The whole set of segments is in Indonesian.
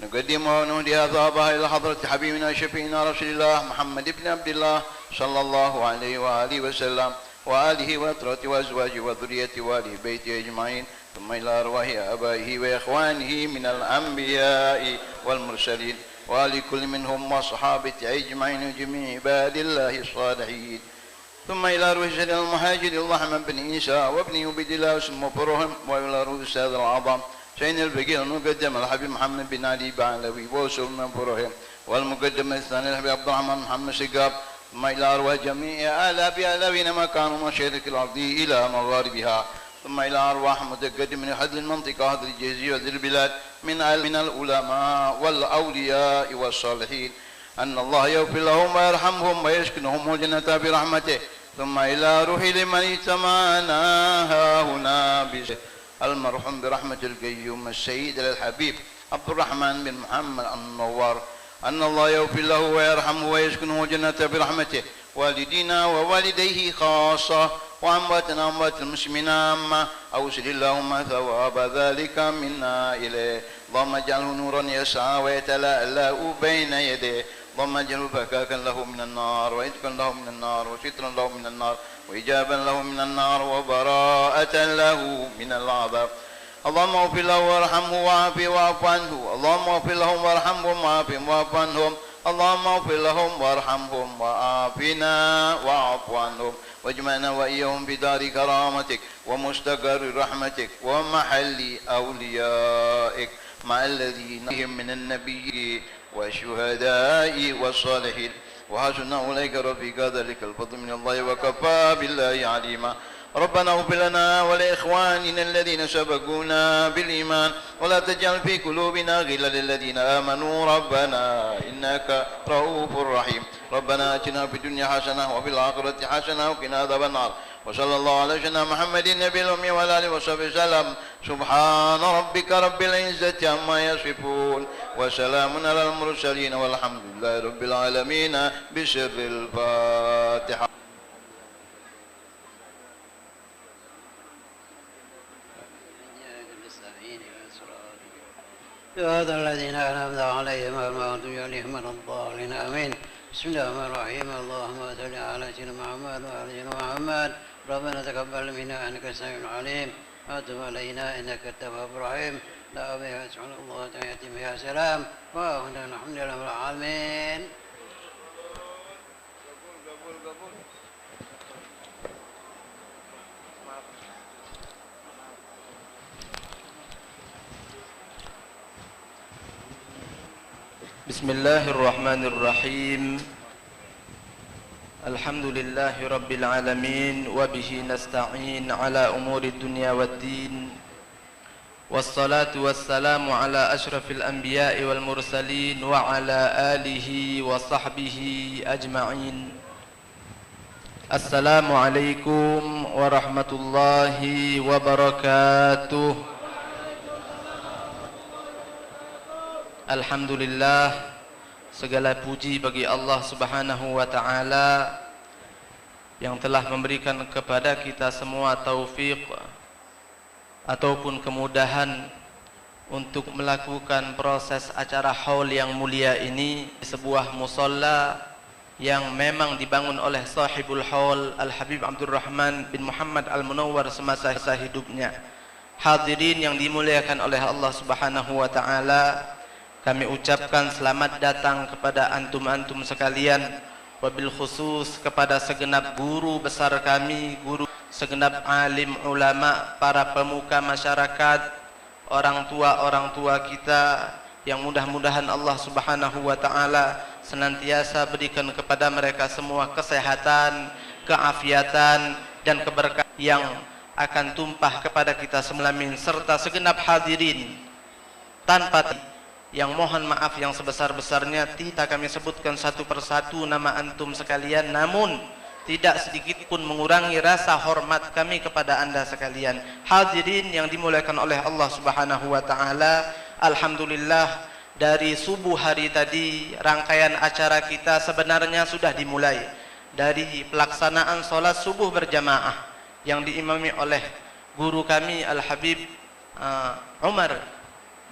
نقدم ونهدي ثوابها إلى حضرة حبيبنا شفيعنا رسول الله محمد بن عبد الله صلى الله عليه وآله وسلم وآله وأطراته وأزواجه وذريته وآله بيته أجمعين، ثم إلى أرواح آبائه وإخوانه من الأنبياء والمرسلين وآل كل منهم وصحابة أجمعين وجميع عباد الله الصالحين، ثم إلى روح سيد المهاجر اللهم بن عيسى وابن عبيد الله وسمو فرهم، وإلى روح السيد العظام سيد الفقير المقدم الحبيب محمد بن علي بعلوي وسلم فرهم، والمقدم الثاني الحبيب عبد الرحمن محمد سقاب، ثم إلى أرواح جميع آلاف آلاوين مكانوا مشارق الأرض إلى مغاربها، ثم إلى أرواح متقدم من حد المنطقة هذه الجزيرة وذي البلاد من العلماء والأولياء والصالحين، أن الله يغفر لهم ويرحمهم ويسكنهم الجنة برحمته، ثم إلى روح لمن اجتمعنا هنا المرحوم برحمة القيوم السيد الحبيب عبد الرحمن بن محمد النوار، أن الله يغفر له ويرحمه ويسكنه الجنة برحمته، والدينا ووالديه خاصة وأمواتنا وأموات المسلمين عامة، أوصل اللهم ثواب ذلك منا إليه، اللهم اجعله نورا يسعى ويتلألأ بين يديه، اللهم اجعله فكاكا له من النار وإتقا له من النار وسترا له من النار وإجابا له من النار وبراءة له من العذاب، اللهم اغفر له وارحمه وعافه واعف عنه، اللهم اغفر لهم وارحمهم وعافهم واعف عنهم، اللهم اغفر لهم وارحمهم وعافنا واعف عنهم، واجمعنا وإياهم بدار كرامتك ومستقر رحمتك ومحل أوليائك مع الذين من النبيين والشهداء والصالحين، وحسن أولئك رفيقا، ذلك الفضل من الله وكفى بالله عليما. ربنا اغفر لنا ولإخواننا الذين سبقونا بالإيمان، ولا تجعل في قلوبنا غلا للذين آمنوا ربنا إنك رؤوف رحيم. ربنا آتنا في الدنيا حسنة وفي الآخرة حسنة وقنا عذاب النار، وصلى الله على سيدنا محمد النبي الأمي وعلى آله وصحبه وسلم. سبحان ربك رب العزة عما يصفون وسلام على المرسلين والحمد لله رب العالمين بسر الفاتحة. صراط الذين أنعمت عليهم غير المغضوب عليهم ولا الضالين آمين. بسم الله الرحمن الرحيم. اللهم صل على سيدنا محمد وعلى سيدنا محمد. ربنا تقبل منا إنك السميع العليم وتب علينا إنك التواب الرحيم. لا أبي سبحان الله تعالى يا سلام وأهلا الحمد لله رب العالمين. بسم الله الرحمن الرحيم. الحمد لله رب العالمين وبه نستعين على أمور الدنيا والدين، والصلاة والسلام على أشرف الأنبياء والمرسلين وعلى آله وصحبه أجمعين. السلام عليكم ورحمة الله وبركاته. Alhamdulillah, segala puji bagi Allah Subhanahu wa ta'ala yang telah memberikan kepada kita semua taufik ataupun kemudahan untuk melakukan proses acara haul yang mulia ini di sebuah musalla yang memang dibangun oleh sahibul haul Al-Habib Abdurrahman bin Muhammad Al-Munawwar semasa hidupnya. Hadirin yang dimuliakan oleh Allah Subhanahu wa ta'ala, kami ucapkan selamat datang kepada antum-antum sekalian, wabil khusus kepada segenap guru besar kami, guru segenap alim ulama, para pemuka masyarakat, orang tua kita yang mudah-mudahan Allah Subhanahu wa ta'ala senantiasa berikan kepada mereka semua kesehatan, keafiatan dan keberkahan yang akan tumpah kepada kita semalamin, serta segenap hadirin tanpa yang mohon maaf yang sebesar-besarnya tidak kami sebutkan satu persatu nama antum sekalian, namun tidak sedikit pun mengurangi rasa hormat kami kepada anda sekalian. Hadirin yang dimuliakan oleh Allah Subhanahu wa ta'ala, alhamdulillah dari subuh hari tadi rangkaian acara kita sebenarnya sudah dimulai dari pelaksanaan sholat subuh berjamaah yang diimami oleh guru kami Al-Habib Umar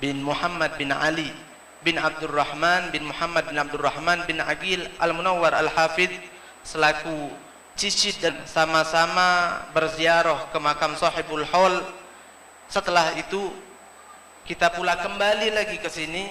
bin Muhammad bin Ali bin Abdurrahman bin Muhammad bin Abdurrahman bin Aqil Al-Munawwar Al-Hafidh selaku cicit dan sama-sama berziarah ke makam Sahibul Haul. Setelah itu kita pula kembali lagi ke sini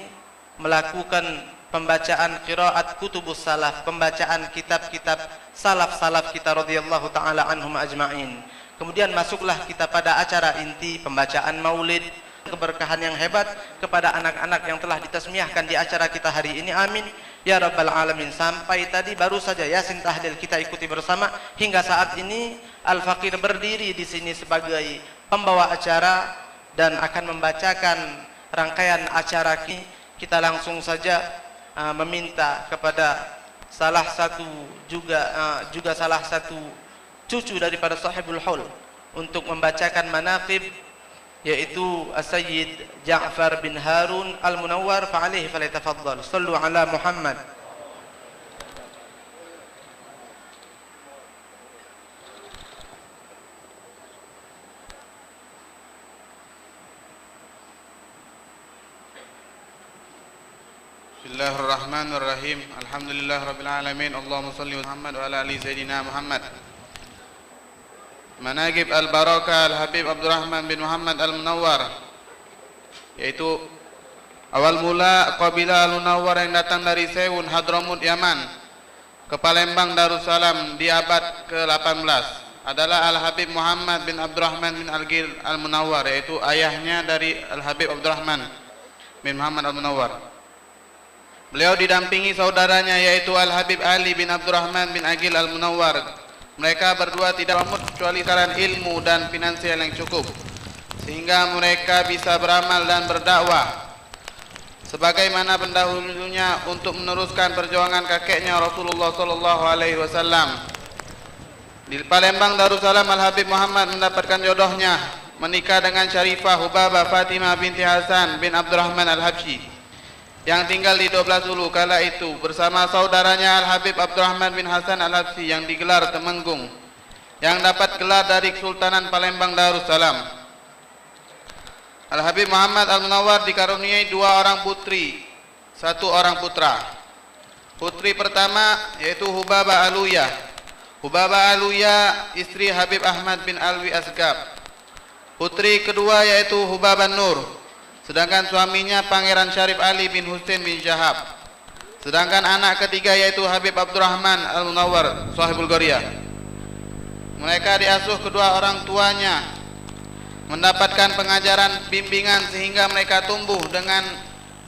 melakukan pembacaan qiraat kutubus salaf, pembacaan kitab-kitab salaf-salaf kita radhiyallahu taala anhum ajma'in. Kemudian masuklah kita pada acara inti pembacaan maulid, keberkahan yang hebat kepada anak-anak yang telah ditasmiahkan di acara kita hari ini, amin ya rabbal alamin. Sampai tadi baru saja Yasin tahlil kita ikuti bersama hingga saat ini Al-Faqir berdiri di sini sebagai pembawa acara dan akan membacakan rangkaian acara ini. Kita langsung saja meminta kepada salah satu juga salah satu cucu daripada Sahibul Haul untuk membacakan manaqib, yaitu As-Sayyid Ja'far bin Harun Al-Munawwar, fa'alaihi falyatafaddal. Sallu ala Muhammad. Bismillahirrahmanirrahim. Alhamdulillah rabbil alamin. Allahumma salli wa Muhammad wa ala ali sayyidina Muhammad. Manaqib Al-Barakah Al-Habib Abdurrahman bin Muhammad Al-Munawwar, yaitu awal mula kabilah Al-Munawwar yang datang dari Sewun, Hadramut, Yaman ke Palembang Darussalam di abad ke-18 adalah Al-Habib Muhammad bin Abdurrahman bin Aqil Al-Munawwar, yaitu ayahnya dari Al-Habib Abdurrahman bin Muhammad Al-Munawwar. Beliau didampingi saudaranya yaitu Al-Habib Ali bin Abdurrahman bin Aqil Al-Munawwar. Mereka berdua tidak mampu kecuali saran ilmu dan finansial yang cukup sehingga mereka bisa beramal dan berdakwah sebagaimana pendahulunya untuk meneruskan perjuangan kakeknya Rasulullah sallallahu alaihi wasallam. Di Palembang Darussalam Al-Habib Muhammad mendapatkan jodohnya menikah dengan Syarifah Hubabah Fatimah binti Hasan bin Abdurrahman Al-Habsyi yang tinggal di 12 Hulu kala itu bersama saudaranya Al-Habib Abdurrahman bin Hasan Al-Habsyi yang digelar Temenggung, yang dapat gelar dari Kesultanan Palembang Darussalam. Al-Habib Muhammad Al-Munawwar dikaruniai 2 orang putri, 1 orang putra. Putri pertama yaitu Hubabah Aluyah. Hubabah Aluyah istri Habib Ahmad bin Alwi Asgab. Putri kedua yaitu Hubabah Nur, sedangkan suaminya Pangeran Syarif Ali bin Husain bin Syahab. Sedangkan anak ketiga yaitu Habib Abdurrahman Al-Munawwar Sahibul Qariyah. Mereka diasuh kedua orang tuanya, mendapatkan pengajaran bimbingan sehingga mereka tumbuh dengan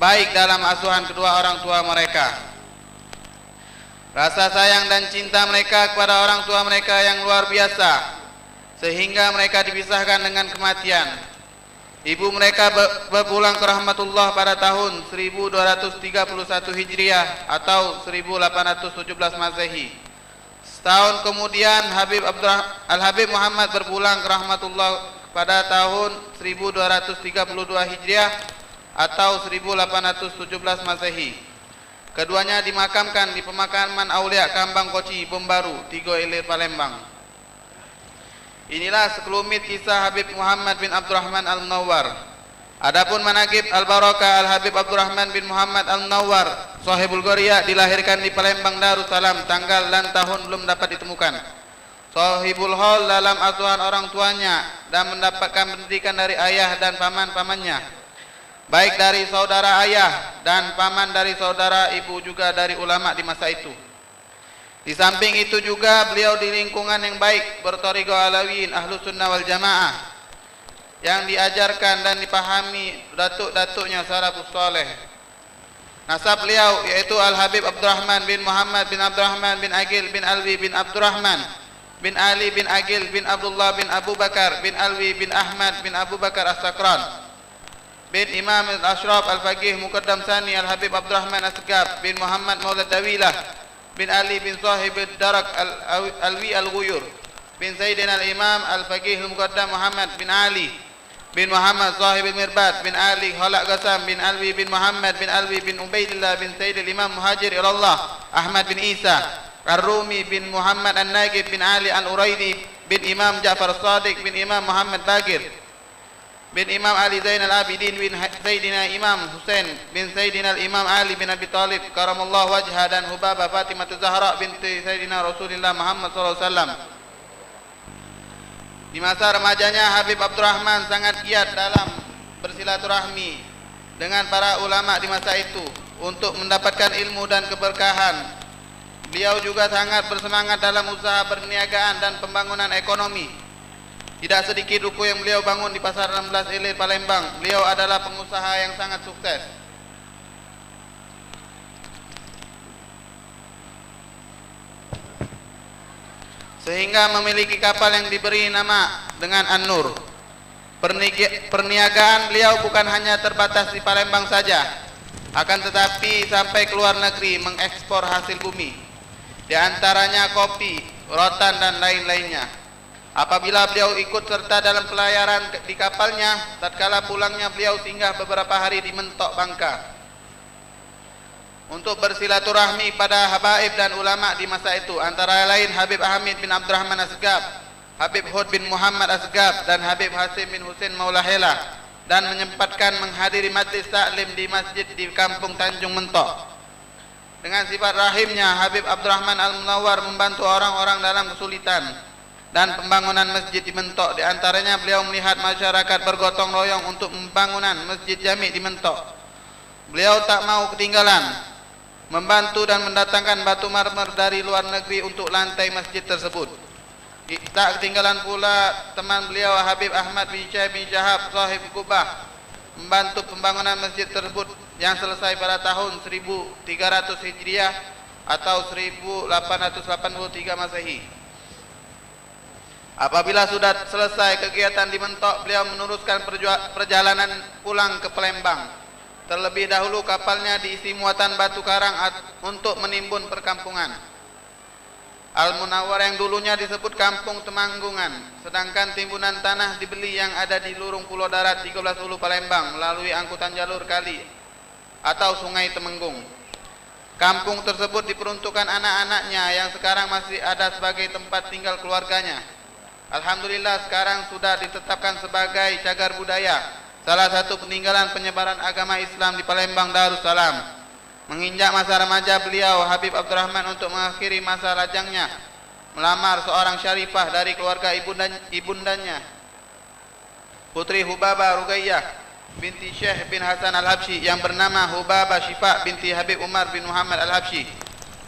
baik dalam asuhan kedua orang tua mereka. Rasa sayang dan cinta mereka kepada orang tua mereka yang luar biasa sehingga mereka dipisahkan dengan kematian. Ibu mereka berpulang ke rahmatullah pada tahun 1231 Hijriah atau 1817 Masehi. Setahun kemudian Al-Habib Muhammad berpulang ke rahmatullah pada tahun 1232 Hijriah atau 1817 Masehi. Keduanya dimakamkan di pemakaman Aulia Kambang Koci, Bombaru, Tigo Ilir, Palembang. Inilah sekelumit kisah Habib Muhammad bin Abdurrahman Al-Munawwar. Adapun manaqib Al-Barakah Al-Habib Abdurrahman bin Muhammad Al-Munawwar Sahibul Qariyah dilahirkan di Palembang Darussalam, tanggal dan tahun belum dapat ditemukan. Sahibul Haul dalam asuhan orang tuanya dan mendapatkan pendidikan dari ayah dan paman-pamannya, baik dari saudara ayah dan paman dari saudara ibu, juga dari ulama di masa itu. Di samping itu juga beliau di lingkungan yang baik berthariqah Alawiyin Ahlus Sunnah wal Jamaah yang diajarkan dan dipahami datuk-datuknya salafus saleh. Nasab beliau yaitu Al-Habib Abdurrahman bin Muhammad bin Abdurrahman bin Aqil bin Alwi bin Abdurrahman bin Ali bin Aqil bin Abdullah bin Abu Bakar bin Alwi bin Ahmad bin Abu Bakar As-Sakran bin Imam Al-Ashraf Al-Faqih Muqaddam Sani Al-Habib Abdurrahman Asgab bin Muhammad Maulad Dawilah bin Ali bin Sahib Darak Alwi Al-Ghuyur bin Sayyidina Al-Imam Al-Faqih Al-Muqaddam Muhammad bin Ali bin Muhammad Sahib Al-Mirbad bin Ali Khalaq Qasam bin Alwi bin Muhammad bin Alwi bin Ubaidillah bin Sayyid Al-Imam Muhajir Ilallah Ahmad bin Isa Ar-Rumi bin Muhammad An-Naqib bin Ali Al-Uraidi bin Imam Ja'far As-Sadiq bin Imam Muhammad Bagir bin Imam Ali Zainal Abidin bin Sayyidina Imam Husain bin Sayyidina Imam Ali bin Abi Thalib karamallahu wajha, dan Hubabah Fatimah Zahra binti Sayyidina Rasulullah Muhammad SAW. Di masa remajanya Habib Abdurrahman sangat giat dalam bersilaturahmi dengan para ulama di masa itu untuk mendapatkan ilmu dan keberkahan. Beliau juga sangat bersemangat dalam usaha perniagaan dan pembangunan ekonomi. Tidak sedikit ruko yang beliau bangun di Pasar 16 Ilir Palembang. Beliau adalah pengusaha yang sangat sukses. Sehingga memiliki kapal yang diberi nama dengan An-Nur. Perniagaan beliau bukan hanya terbatas di Palembang saja, akan tetapi sampai ke luar negeri mengekspor hasil bumi, di antaranya kopi, rotan dan lain-lainnya. Apabila beliau ikut serta dalam pelayaran di kapalnya, tatkala pulangnya beliau singgah beberapa hari di Mentok, Bangka, untuk bersilaturahmi pada habaib dan ulama di masa itu, antara lain Habib Hamid bin Abdurrahman Asgab, Habib Hud bin Muhammad Asgab, dan Habib Hasim bin Husain Maulahela, dan menyempatkan menghadiri majlis taklim di masjid di kampung Tanjung Mentok. Dengan sifat rahimnya, Habib Abdurrahman Al-Munawwar membantu orang-orang dalam kesulitan dan pembangunan masjid di Mentok. Di antaranya beliau melihat masyarakat bergotong royong untuk pembangunan masjid jami di Mentok. Beliau tak mau ketinggalan membantu dan mendatangkan batu marmer dari luar negeri untuk lantai masjid tersebut. Tak ketinggalan pula teman beliau Habib Ahmad bin Syekh bin Syahab Sahib Kubah membantu pembangunan masjid tersebut yang selesai pada tahun 1300 Hijriah atau 1883 Masehi. Apabila sudah selesai kegiatan di Mentok, beliau meneruskan perjalanan pulang ke Palembang. Terlebih dahulu kapalnya diisi muatan batu karang untuk menimbun perkampungan. Al-Munawwar yang dulunya disebut Kampung Temanggungan, sedangkan timbunan tanah dibeli yang ada di lurung Pulau Darat 13 Ulu Palembang melalui angkutan jalur kali atau Sungai Temenggung. Kampung tersebut diperuntukkan anak-anaknya yang sekarang masih ada sebagai tempat tinggal keluarganya. Alhamdulillah sekarang sudah ditetapkan sebagai cagar budaya, salah satu peninggalan penyebaran agama Islam di Palembang Darussalam. Menginjak masa remaja beliau, Habib Abdurrahman untuk mengakhiri masa lajangnya, melamar seorang syarifah dari keluarga ibundanya, Putri Hubabah Rugayyah binti Syekh bin Hasan Al-Habsyi yang bernama Hubabah Syifa binti Habib Umar bin Muhammad Al-Habsyi.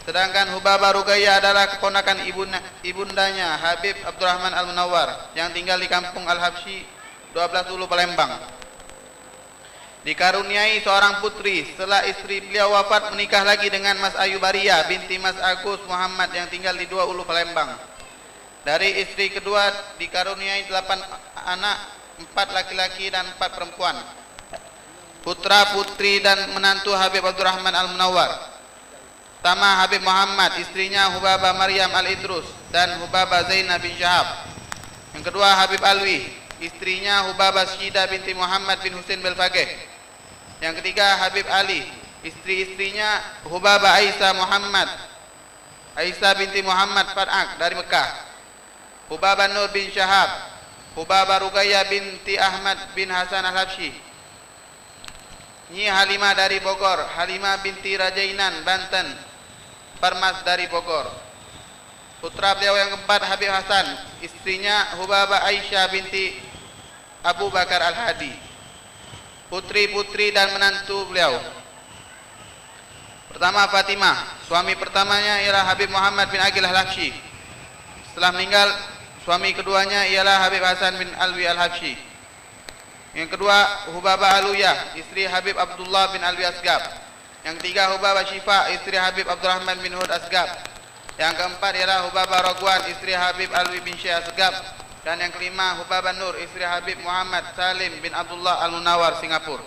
Sedangkan Hubabah Rugayyah adalah keponakan ibundanya Habib Abdurrahman Al-Munawwar yang tinggal di kampung Al-Habsyi 12 Ulu Palembang. Dikaruniai seorang putri setelah istri beliau wafat, menikah lagi dengan Mas Ayu Baria binti Mas Agus Muhammad yang tinggal di 2 Ulu Palembang. Dari istri kedua dikaruniai 8 anak, 4 laki-laki dan 4 perempuan, putra putri dan menantu Habib Abdurrahman Al-Munawwar. Pertama Habib Muhammad, istrinya Hubabah Maryam Al-Idrus dan Hubabah Zainab bin Syahab. Yang kedua Habib Alwi, istrinya Hubabah Syida binti Muhammad bin Husain Belfageh. Yang ketiga Habib Ali, istri-istrinya Hubabah Aisyah Muhammad, Aisyah binti Muhammad Fat'ak dari Mekah. Hubabah Nur bin Syahab, Hubabah Rugayyah binti Ahmad bin Hasan Al-Habsyi. Nyi Halimah dari Bogor, Halimah binti Rajainan Banten, Parmas dari Bogor. Putra beliau yang keempat Habib Hasan, istrinya Hubabah Aisyah binti Abu Bakar Al-Hadi. Putri-putri dan menantu beliau. Pertama Fatimah, suami pertamanya ialah Habib Muhammad bin Aqil Al-Habsyi. Setelah meninggal, suami keduanya ialah Habib Hasan bin Alwi Al-Habsyi. Yang kedua Hubabah Aluyah, istri Habib Abdullah bin Alwi Asgab. Yang ketiga Hubabah Syifa, istri Habib Abdurrahman bin Hud Asgab. Yang keempat ialah Hubabah Ragwan, istri Habib Alwi bin Syekh Asgab. Dan yang kelima Hubabah Nur, istri Habib Muhammad Salim bin Abdullah Al-Munawwar, Singapura.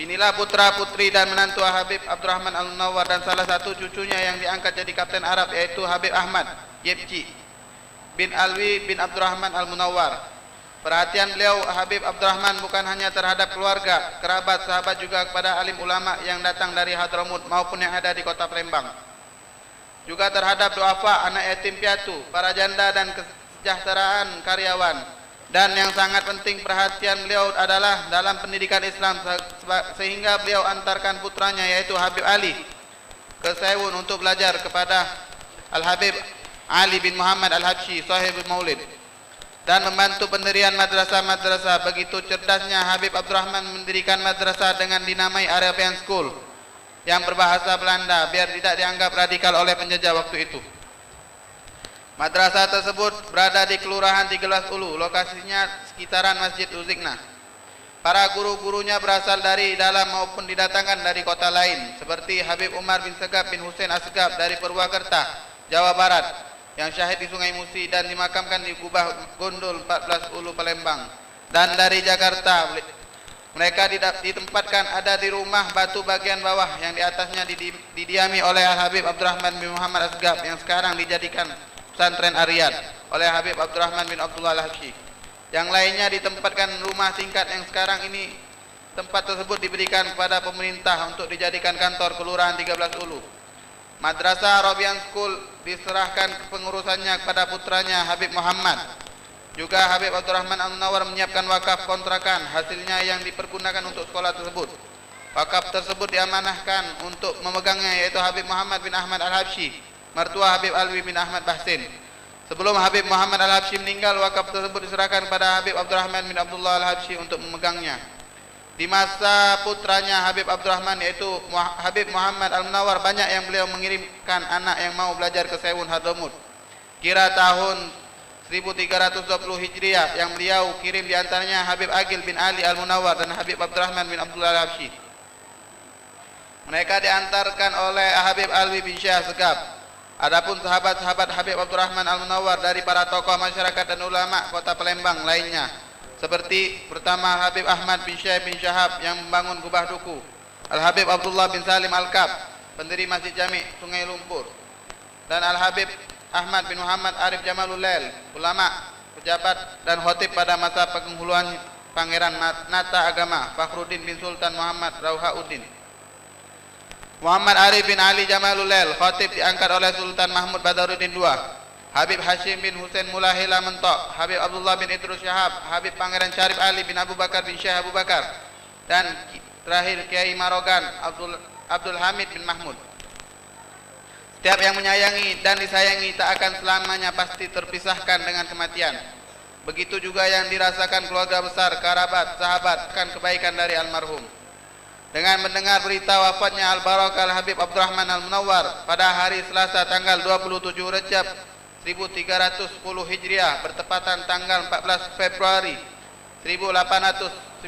Inilah putra putri dan menantu Habib Abdurrahman Al-Munawwar dan salah satu cucunya yang diangkat jadi kapten Arab, yaitu Habib Ahmad Yebci bin Alwi bin Abdurrahman Al-Munawwar. Perhatian beliau Habib Abdurrahman bukan hanya terhadap keluarga, kerabat, sahabat, juga kepada alim ulama yang datang dari Hadramut maupun yang ada di kota Palembang. Juga terhadap duafa, anak yatim piatu, para janda dan kesejahteraan karyawan, Dan yang sangat penting perhatian beliau adalah dalam pendidikan Islam, sehingga beliau antarkan putranya yaitu Habib Ali ke Sewun untuk belajar kepada Al-Habib Ali bin Muhammad Al-Habsyi sahibul Maulid, dan membantu pendirian madrasah-madrasah. Begitu cerdasnya Habib Abdurrahman mendirikan madrasah dengan dinamai Arabian School yang berbahasa Belanda biar tidak dianggap radikal oleh penjajah waktu itu. Madrasah tersebut berada di Kelurahan 13 Ulu, lokasinya sekitaran Masjid Uzikna. Para guru-gurunya berasal dari dalam maupun didatangkan dari kota lain, seperti Habib Umar bin Segap bin Husain Asgab dari Purwakarta, Jawa Barat, yang syahid di Sungai Musi dan dimakamkan di Gubah Gondol 14 Ulu Palembang. Dan dari Jakarta, mereka ditempatkan ada di rumah batu bagian bawah yang di atasnya didiami oleh Al-Habib Abdurrahman bin Muhammad Asgab yang sekarang dijadikan pesantren Ariyad oleh Habib Abdurrahman bin Abdullah Al-Habsyi. Yang lainnya ditempatkan rumah tingkat yang sekarang ini. Tempat tersebut diberikan kepada pemerintah untuk dijadikan kantor Kelurahan 13 Ulu. Madrasah Arabian School diserahkan pengurusannya kepada putranya Habib Muhammad. Juga Habib Abdurrahman Al-Munawwar menyiapkan wakaf kontrakan hasilnya yang dipergunakan untuk sekolah tersebut. Wakaf tersebut diamanahkan untuk memegangnya yaitu Habib Muhammad bin Ahmad Al-Habsyi, mertua Habib Alwi bin Ahmad Bahsin. Sebelum Habib Muhammad Al-Habsyi meninggal, wakaf tersebut diserahkan kepada Habib Abdurrahman bin Abdullah Al-Habsyi untuk memegangnya. Di masa putranya Habib Abdurrahman yaitu Habib Muhammad Al-Munawwar, banyak yang beliau mengirimkan anak yang mau belajar ke Sewun Hadramut. Kira tahun 1320 Hijriah yang beliau kirim diantaranya Habib Agil bin Ali Al-Munawwar dan Habib Abdurrahman bin Abdullah Al-Habsyi. Mereka diantarkan oleh Habib Alwi bin Syekh Segap. Adapun sahabat-sahabat Habib Abdurrahman Al-Munawwar dari para tokoh masyarakat dan ulama kota Palembang lainnya, seperti pertama Habib Ahmad bin Syekh bin Syahab yang membangun Gubah Duku, Al-Habib Abdullah bin Salim Al-Kab, pendiri Masjid Jami' Sungai Lumpur, dan Al-Habib Ahmad bin Muhammad Arif Jamalulail, ulama, pejabat dan khotib pada masa penghuluan Pangeran Nata Agama Fakhruddin bin Sultan Muhammad Rauhauddin. Muhammad Arif bin Ali Jamalulail, khotib diangkat oleh Sultan Mahmud Badaruddin II. Habib Hashim bin Husain Mulahila Mentok, Habib Abdullah bin Idrus Syahab, Habib Pangeran Syarif Ali bin Abu Bakar bin Syekh Abu Bakar, dan terakhir Kiai Marogan Abdul Hamid bin Mahmud. Setiap yang menyayangi dan disayangi tak akan selamanya pasti terpisahkan dengan kematian. Begitu juga yang dirasakan keluarga besar, kerabat, sahabat akan kebaikan dari almarhum. Dengan mendengar berita wafatnya Al-Barakah Al-Habib Abdurrahman Al-Munawwar pada hari Selasa tanggal 27 Rejab 1310 Hijriah bertepatan tanggal 14 Februari 1898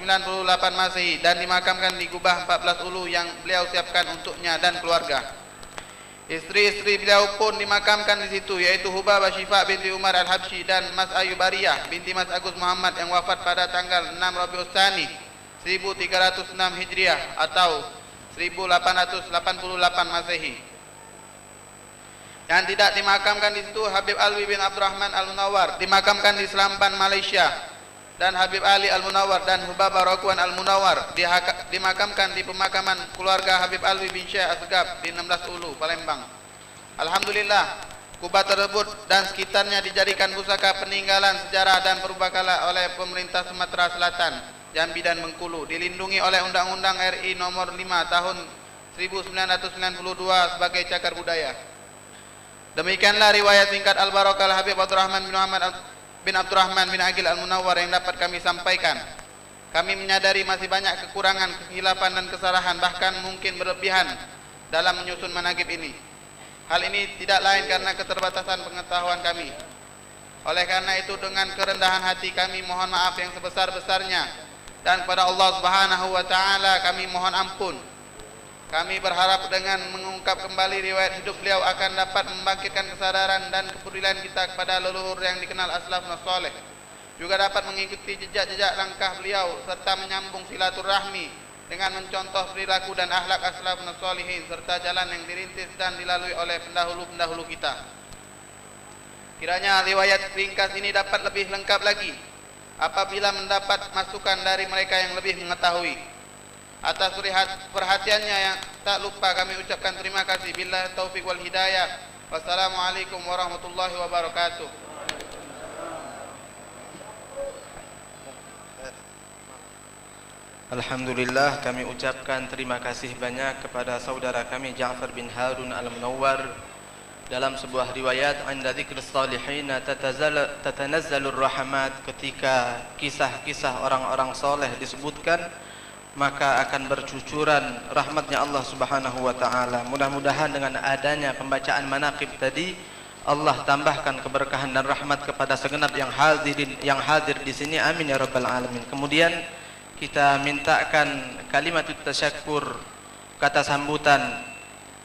Masehi dan dimakamkan di Gubah 14 Ulu yang beliau siapkan untuknya dan keluarga. Istri-istri beliau pun dimakamkan di situ, yaitu Hubabah Syifa binti Umar Al-Habsyi dan Mas Ayubariyah binti Mas Agus Muhammad yang wafat pada tanggal 6 Rabiul Tsani 1306 Hijriah atau 1888 Masehi. Yang tidak dimakamkan di situ Habib Alwi bin Abdurrahman Al-Munawwar dimakamkan di Selampan, Malaysia, dan Habib Ali Al-Munawwar dan Hubabah Rokwan Al-Munawwar dimakamkan di pemakaman keluarga Habib Alwi bin Syekh Asgab di 16 Ulu, Palembang. Alhamdulillah, kubah tersebut dan sekitarnya dijadikan pusaka peninggalan sejarah dan purbakala oleh pemerintah Sumatera Selatan, Jambi dan Bengkulu, dilindungi oleh Undang-Undang RI Nomor 5 Tahun 1992 sebagai cagar budaya. Demikianlah riwayat singkat Al-Barakah Al-Habib Abdurrahman bin Muhammad bin Abdurrahman bin Agil Al-Munawwar yang dapat kami sampaikan. Kami menyadari masih banyak kekurangan, kekhilafan dan kesalahan, bahkan mungkin berlebihan dalam menyusun manaqib ini. Hal ini tidak lain karena keterbatasan pengetahuan kami. Oleh karena itu dengan kerendahan hati kami mohon maaf yang sebesar-besarnya, dan kepada Allah Subhanahu wa taala kami mohon ampun. Kami berharap dengan mengungkap kembali riwayat hidup beliau akan dapat membangkitkan kesadaran dan kepedulian kita kepada leluhur yang dikenal aslafun saleh. Juga dapat mengikuti jejak-jejak langkah beliau serta menyambung silaturahmi dengan mencontoh perilaku dan akhlak aslafun salihin serta jalan yang dirintis dan dilalui oleh pendahulu-pendahulu kita. Kiranya riwayat ringkas ini dapat lebih lengkap lagi apabila mendapat masukan dari mereka yang lebih mengetahui. Atas perhatiannya yang tak lupa kami ucapkan terima kasih. Billahi taufiq wal hidayah. Wassalamualaikum warahmatullahi wabarakatuh. Alhamdulillah, kami ucapkan terima kasih banyak kepada saudara kami Ja'far bin Harun Al-Munawwar. Dalam sebuah riwayat, 'inda dzikris shalihin tatanazzalur rahmat, ketika kisah-kisah orang-orang soleh disebutkan, maka akan bercucuran rahmatnya Allah Subhanahu wa taala. Mudah-mudahan dengan adanya pembacaan manaqib tadi, Allah tambahkan keberkahan dan rahmat kepada segenap yang hadir di sini. Amin ya rabbal alamin. Kemudian kita mintakan kalimat tasyakkur, kata sambutan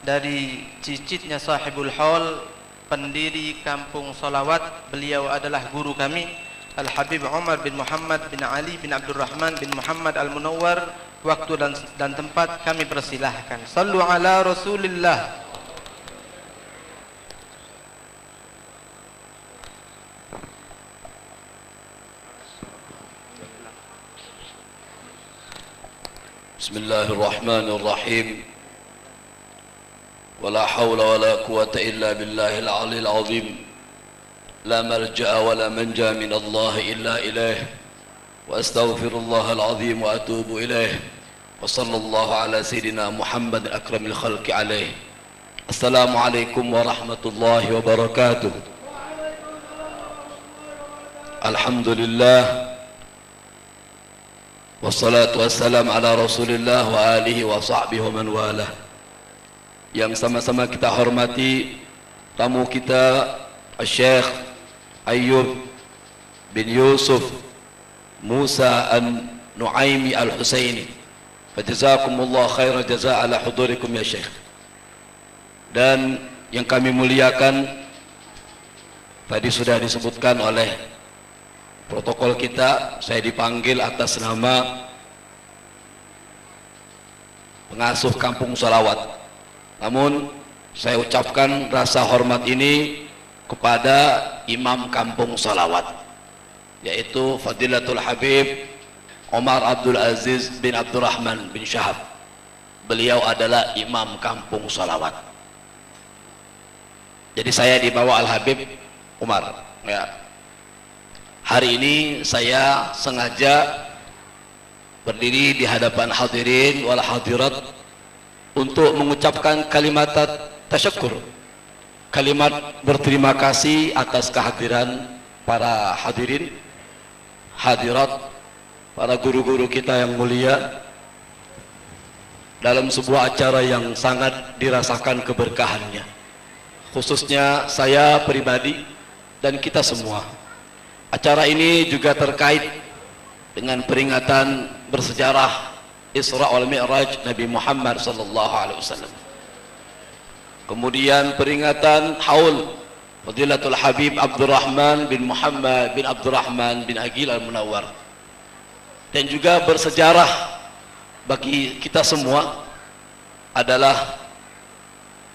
dari cicitnya sahibul haul, pendiri Kampung Sholawat. Beliau adalah guru kami, Al-Habib Umar bin Muhammad bin Ali bin Abdurrahman bin Muhammad Al-Munawwar. Waktu dan tempat kami persilahkan. Sallu ala Rasulillah. بسم الله الرحمن الرحيم ولا حول ولا قوة إلا بالله العلي العظيم لا ملجأ ولا منجا من الله إلا إليه وأستغفر الله العظيم وأتوب إليه وصلى الله على سيدنا محمد أكرم الخلق عليه. السلام عليكم ورحمة الله وبركاته. الحمد لله wassalatu wassalam ala Rasulillah wa alihi wa sahbihi wa man walah. Yang sama-sama kita hormati tamu kita Syekh Ayyub bin Yusuf Musa An-Nuaimi Al-Husaini. Fajazakumullah khairan jazaa ala hudurikum ya Syekh. Dan yang kami muliakan, tadi sudah disebutkan oleh protokol kita, saya dipanggil atas nama pengasuh Kampung Sholawat. Namun saya ucapkan rasa hormat ini kepada Imam Kampung Sholawat, yaitu Fadilatul Habib Umar Abdul Aziz bin Abdurrahman bin Syahab. Beliau adalah Imam Kampung Sholawat. Jadi saya dibawa Al-Habib Umar ya. Hari ini saya sengaja berdiri di hadapan hadirin wal hadirat untuk mengucapkan kalimat tasyakkur, kalimat berterima kasih atas kehadiran para hadirin, hadirat, para guru-guru kita yang mulia dalam sebuah acara yang sangat dirasakan keberkahannya, khususnya saya pribadi dan kita semua. Acara ini juga terkait dengan peringatan bersejarah Isra wal Mi'raj Nabi Muhammad sallallahu alaihi wasallam. Kemudian peringatan haul Fadilatul Habib Abdurrahman bin Muhammad bin Abdurrahman bin Aqil Al-Munawwar. Dan juga bersejarah bagi kita semua adalah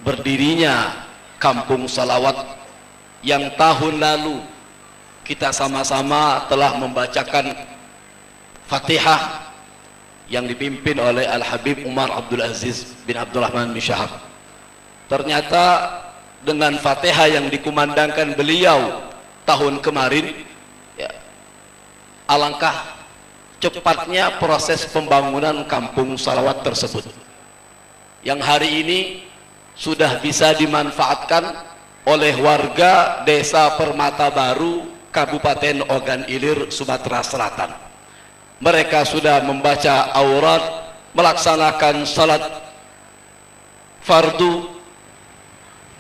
berdirinya Kampung Sholawat yang tahun lalu kita sama-sama telah membacakan Fatihah yang dipimpin oleh Al-Habib Umar Abdul Aziz bin Abdurrahman bin Syahab. Ternyata dengan Fatihah yang dikumandangkan beliau tahun kemarin ya, alangkah cepatnya proses pembangunan Kampung Sholawat tersebut, yang hari ini sudah bisa dimanfaatkan oleh warga Desa Permata Baru, Kabupaten Ogan Ilir, Sumatera Selatan. Mereka sudah membaca aurat, melaksanakan salat fardu,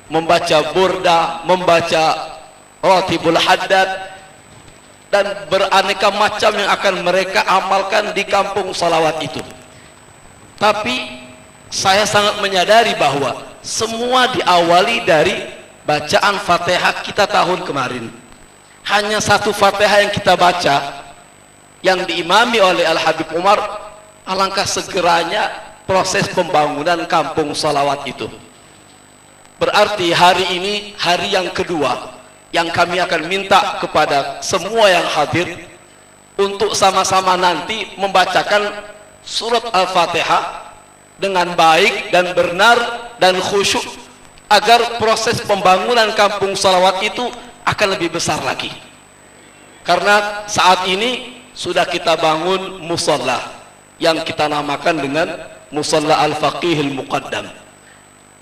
membaca burda, membaca ratibul haddad, dan beraneka macam yang akan mereka amalkan di Kampung Sholawat itu. Tapi saya sangat menyadari bahwa semua diawali dari bacaan Fatihah kita tahun kemarin. Hanya satu Fatihah yang kita baca, yang diimami oleh Al-Habib Umar. Alangkah segeranya proses pembangunan Kampung Sholawat itu. Berarti hari ini hari yang kedua yang kami akan minta kepada semua yang hadir untuk sama-sama nanti membacakan surat Al-Fatihah dengan baik dan benar dan khusyuk, agar proses pembangunan Kampung Sholawat itu akan lebih besar lagi. Karena saat ini sudah kita bangun musholla yang kita namakan dengan Musalla Al-Faqihil Muqaddam.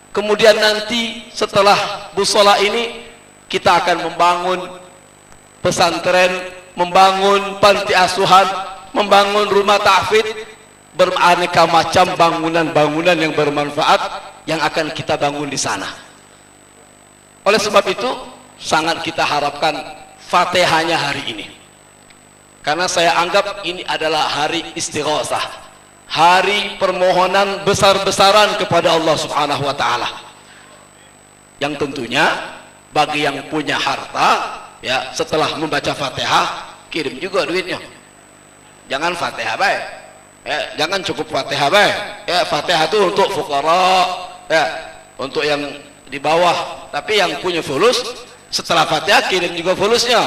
Kemudian nanti setelah musalla ini kita akan membangun pesantren, membangun panti asuhan, membangun rumah tahfidz, beraneka macam bangunan-bangunan yang bermanfaat yang akan kita bangun di sana. Oleh sebab itu sangat kita harapkan Fatihahnya hari ini, karena saya anggap ini adalah hari istighosah, hari permohonan besar-besaran kepada Allah Subhanahu wa taala. Yang tentunya bagi yang punya harta, ya, setelah membaca Fatihah kirim juga duitnya. Jangan Fatihah baik, ya, jangan cukup Fatihah baik, ya, Fatihah itu untuk fuqara, ya, untuk yang di bawah. Tapi yang punya fulus, setelah Fatihah kirim juga fulusnya,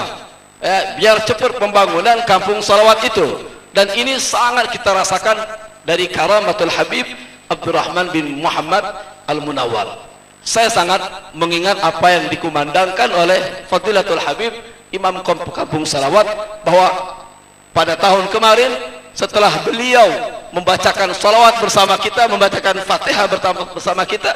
ya, biar cepat pembangunan kampung salawat itu. Dan ini sangat kita rasakan dari karamatul Habib Abdurrahman bin Muhammad Al-Munawwar. Saya sangat mengingat apa yang dikumandangkan oleh Fadilatul Habib Imam Kampung Salawat, bahwa pada tahun kemarin setelah beliau membacakan salawat bersama kita, membacakan Fatihah bersama kita,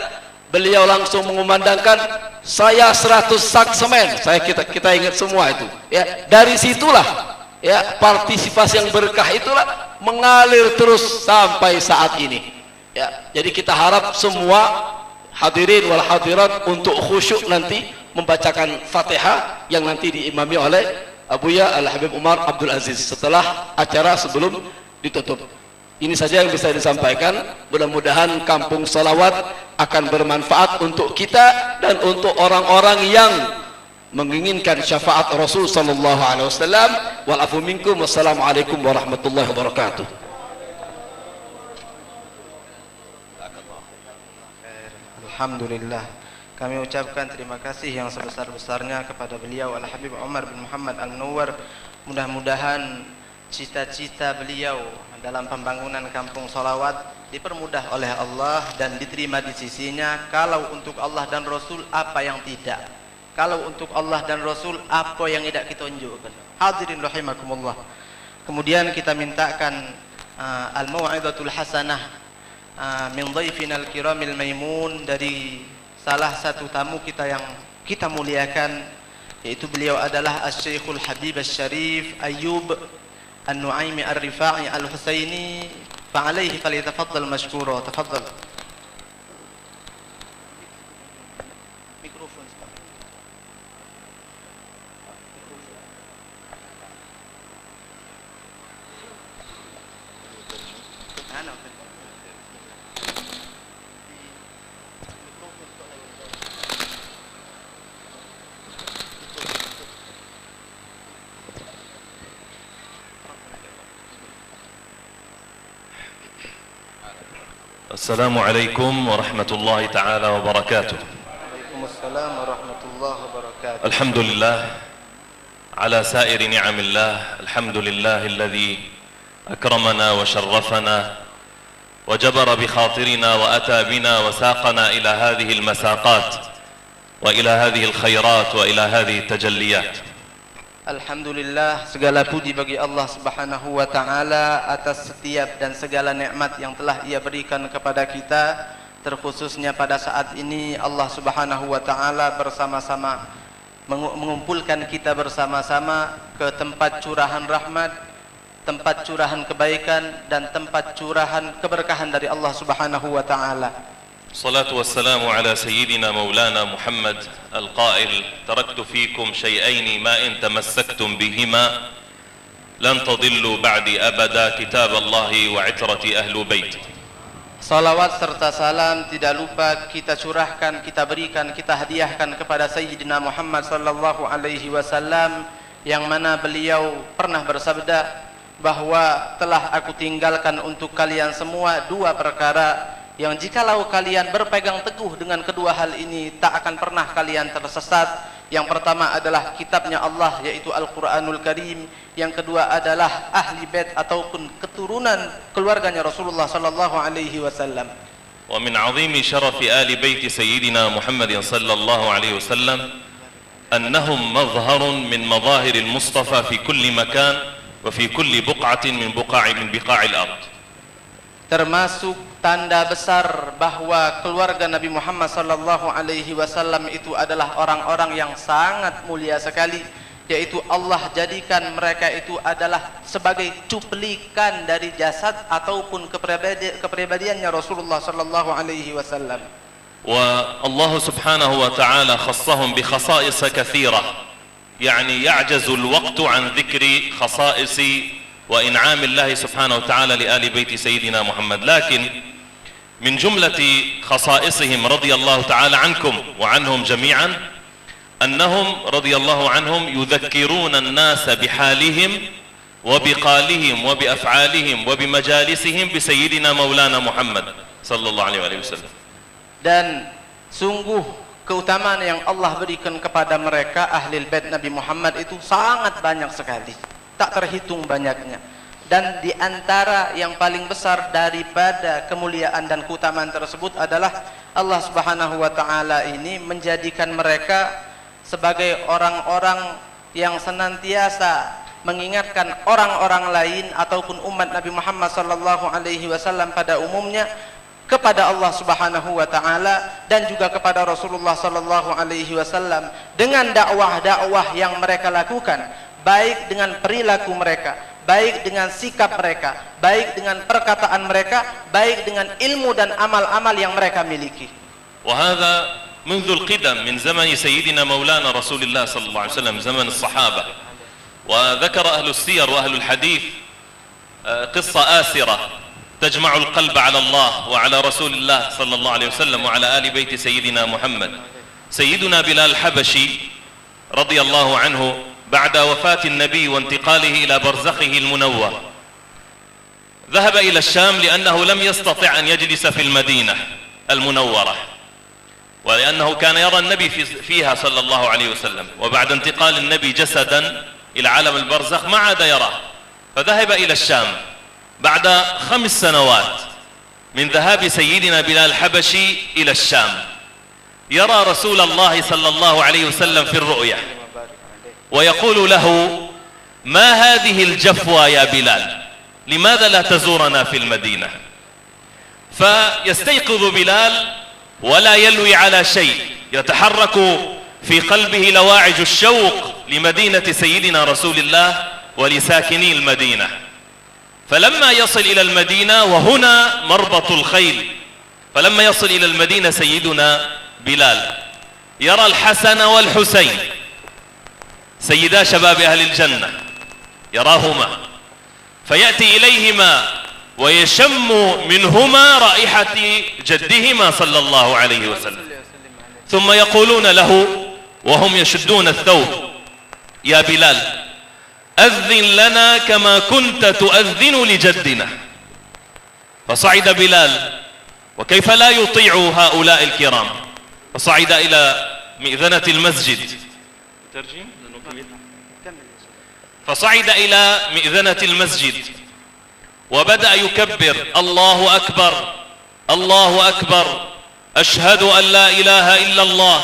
beliau langsung mengumandangkan, saya 100 sak semen. Kita ingat semua itu, ya. Dari situlah, ya, partisipasi yang berkah itulah mengalir terus sampai saat ini, ya. Jadi kita harap semua hadirin wal hadirat untuk khusyuk nanti membacakan Fatihah yang nanti diimami oleh Abuya Al-Habib Umar Abdul Aziz setelah acara sebelum ditutup. Ini saja yang bisa disampaikan. Mudah-mudahan kampung salawat akan bermanfaat untuk kita dan untuk orang-orang yang menginginkan syafaat Rasul sallallahu alaihi wasallam. Wal afu minkum. Wassalamualaikum warahmatullahi wabarakatuh. Alhamdulillah, kami ucapkan terima kasih yang sebesar-besarnya kepada beliau Al-Habib Umar bin Muhammad Al-Munawwar. Mudah-mudahan cita-cita beliau dalam pembangunan kampung salawat dipermudah oleh Allah dan diterima di sisinya. Kalau untuk Allah dan Rasul, apa yang tidak? Kalau untuk Allah dan Rasul, apa yang tidak kita tunjukkan? Hadirin rahimakumullah. Kemudian kita mintakan al-mau'izatul hasanah min dhaifina al-kiramil maimun, dari salah satu tamu kita yang kita muliakan, yaitu beliau adalah Asy-Syekhul Habib Asy-Syarif Ayyub An-Nu'aimi Ar-Rifa'i Al-Husaini, fa'alaihi falyatafaddal mashkura. Tafaddal. Mikrofon. السلام عليكم ورحمة الله تعالى وبركاته. وعليكم السلام ورحمة الله وبركاته. الحمد لله على سائر نعم الله. الحمد لله الذي أكرمنا وشرفنا وجبر بخاطرنا وأتى بنا وساقنا إلى هذه المساقات وإلى هذه الخيرات وإلى هذه التجليات. Alhamdulillah, segala puji bagi Allah Subhanahu wa taala atas setiap dan segala nikmat yang telah Ia berikan kepada kita, terkhususnya pada saat ini Allah Subhanahu wa taala bersama-sama mengumpulkan kita bersama-sama ke tempat curahan rahmat, tempat curahan kebaikan dan tempat curahan keberkahan dari Allah Subhanahu wa taala. الصلاة والسلام على سيدنا مولانا محمد القائل: تركت فيكم شيئين ما إن تمسكتم بهما لن تضلوا بعدي أبدا، كتاب الله وعترة أهل بيتي. Salawat serta salam tidak lupa kita curahkan, kita berikan, kita hadiahkan kepada Sayyidina Muhammad sallallahu alaihi wasallam, yang mana beliau pernah bersabda bahwa telah aku tinggalkan untuk kalian semua dua perkara yang jikalau kalian berpegang teguh dengan kedua hal ini, tak akan pernah kalian tersesat. Yang pertama adalah kitabnya Allah, yaitu Al-Quranul Karim. Yang kedua adalah ahli bait ataupun keturunan keluarganya Rasulullah sallallahu alaihi wasallam. ومن عظيم شرف آل بيت سيدنا محمد صلى الله عليه وسلم أنهم مظهر من مظاهر المصطفى في كل مكان وفي كل بقعة من بقاع الأرض. termasuk tanda besar bahwa keluarga Nabi Muhammad sallallahu alaihi wasallam itu adalah orang-orang yang sangat mulia sekali, yaitu Allah jadikan mereka itu adalah sebagai cuplikan dari jasad ataupun kepribadiannya Rasulullah sallallahu alaihi wasallam. والله سبحانه وتعالى خصهم بخصائص كثيرة، يعني يعجز الوقت عن ذكر خصائص وإنعام الله سبحانه وتعالى لآل بيت سيدنا محمد، لكن من جملة خصائصهم رضي الله تعالى عنكم وعنهم جميعا أنهم رضي الله عنهم يذكرون الناس بحالهم وبقالهم وبأفعالهم وبمجالسهم بسيدنا مولانا محمد صلى الله عليه وسلم. Dan sungguh keutamaan yang Allah berikan kepada mereka Ahlul Bait Nabi Muhammad itu sangat banyak sekali, tak terhitung banyaknya. Dan di antara yang paling besar daripada kemuliaan dan keutamaan tersebut adalah Allah Subhanahu wa taala ini menjadikan mereka sebagai orang-orang yang senantiasa mengingatkan orang-orang lain ataupun umat Nabi Muhammad sallallahu alaihi wasallam pada umumnya kepada Allah Subhanahu wa taala dan juga kepada Rasulullah sallallahu alaihi wasallam dengan dakwah-dakwah yang mereka lakukan, baik dengan perilaku mereka, baik dengan sikap mereka, baik dengan perkataan mereka, baik dengan ilmu dan amal-amal yang mereka miliki. وهذا منذ القدم من زمن سيدنا مولانا رسول الله صلى الله عليه وسلم، زمن الصحابة. وذكر أهل السير وأهل الحديث قصة آسرة تجمع القلب على الله وعلى رسول الله صلى الله عليه وسلم وعلى آل بيت سيدنا محمد. سيدنا بلال الحبشي رضي الله عنه بعد وفاة النبي وانتقاله إلى برزخه المنور ذهب إلى الشام لأنه لم يستطع أن يجلس في المدينة المنورة، ولأنه كان يرى النبي فيها صلى الله عليه وسلم، وبعد انتقال النبي جسدا إلى عالم البرزخ ما عاد يراه، فذهب إلى الشام بعد 5 سنوات من ذهاب سيدنا بلال الحبشي إلى الشام، يرى رسول الله صلى الله عليه وسلم في الرؤيا ويقول له: ما هذه الجفوة يا بلال؟ لماذا لا تزورنا في المدينة؟ فيستيقظ بلال ولا يلوي على شيء، يتحرك في قلبه لواعج الشوق لمدينة سيدنا رسول الله ولساكني المدينة. فلما يصل إلى المدينة، وهنا مربط الخيل، فلما يصل إلى المدينة سيدنا بلال يرى الحسن والحسين سيدا شباب أهل الجنة، يراهما فيأتي إليهما ويشم منهما رائحة جدهما صلى الله عليه وسلم، ثم يقولون له وهم يشدون الثوب: يا بلال أذن لنا كما كنت تؤذن لجدنا. فصعد بلال، وكيف لا يطيع هؤلاء الكرام، فصعد إلى مئذنة المسجد، فصعد إلى مئذنة المسجد وبدأ يكبر: الله أكبر الله أكبر، أشهد أن لا إله إلا الله،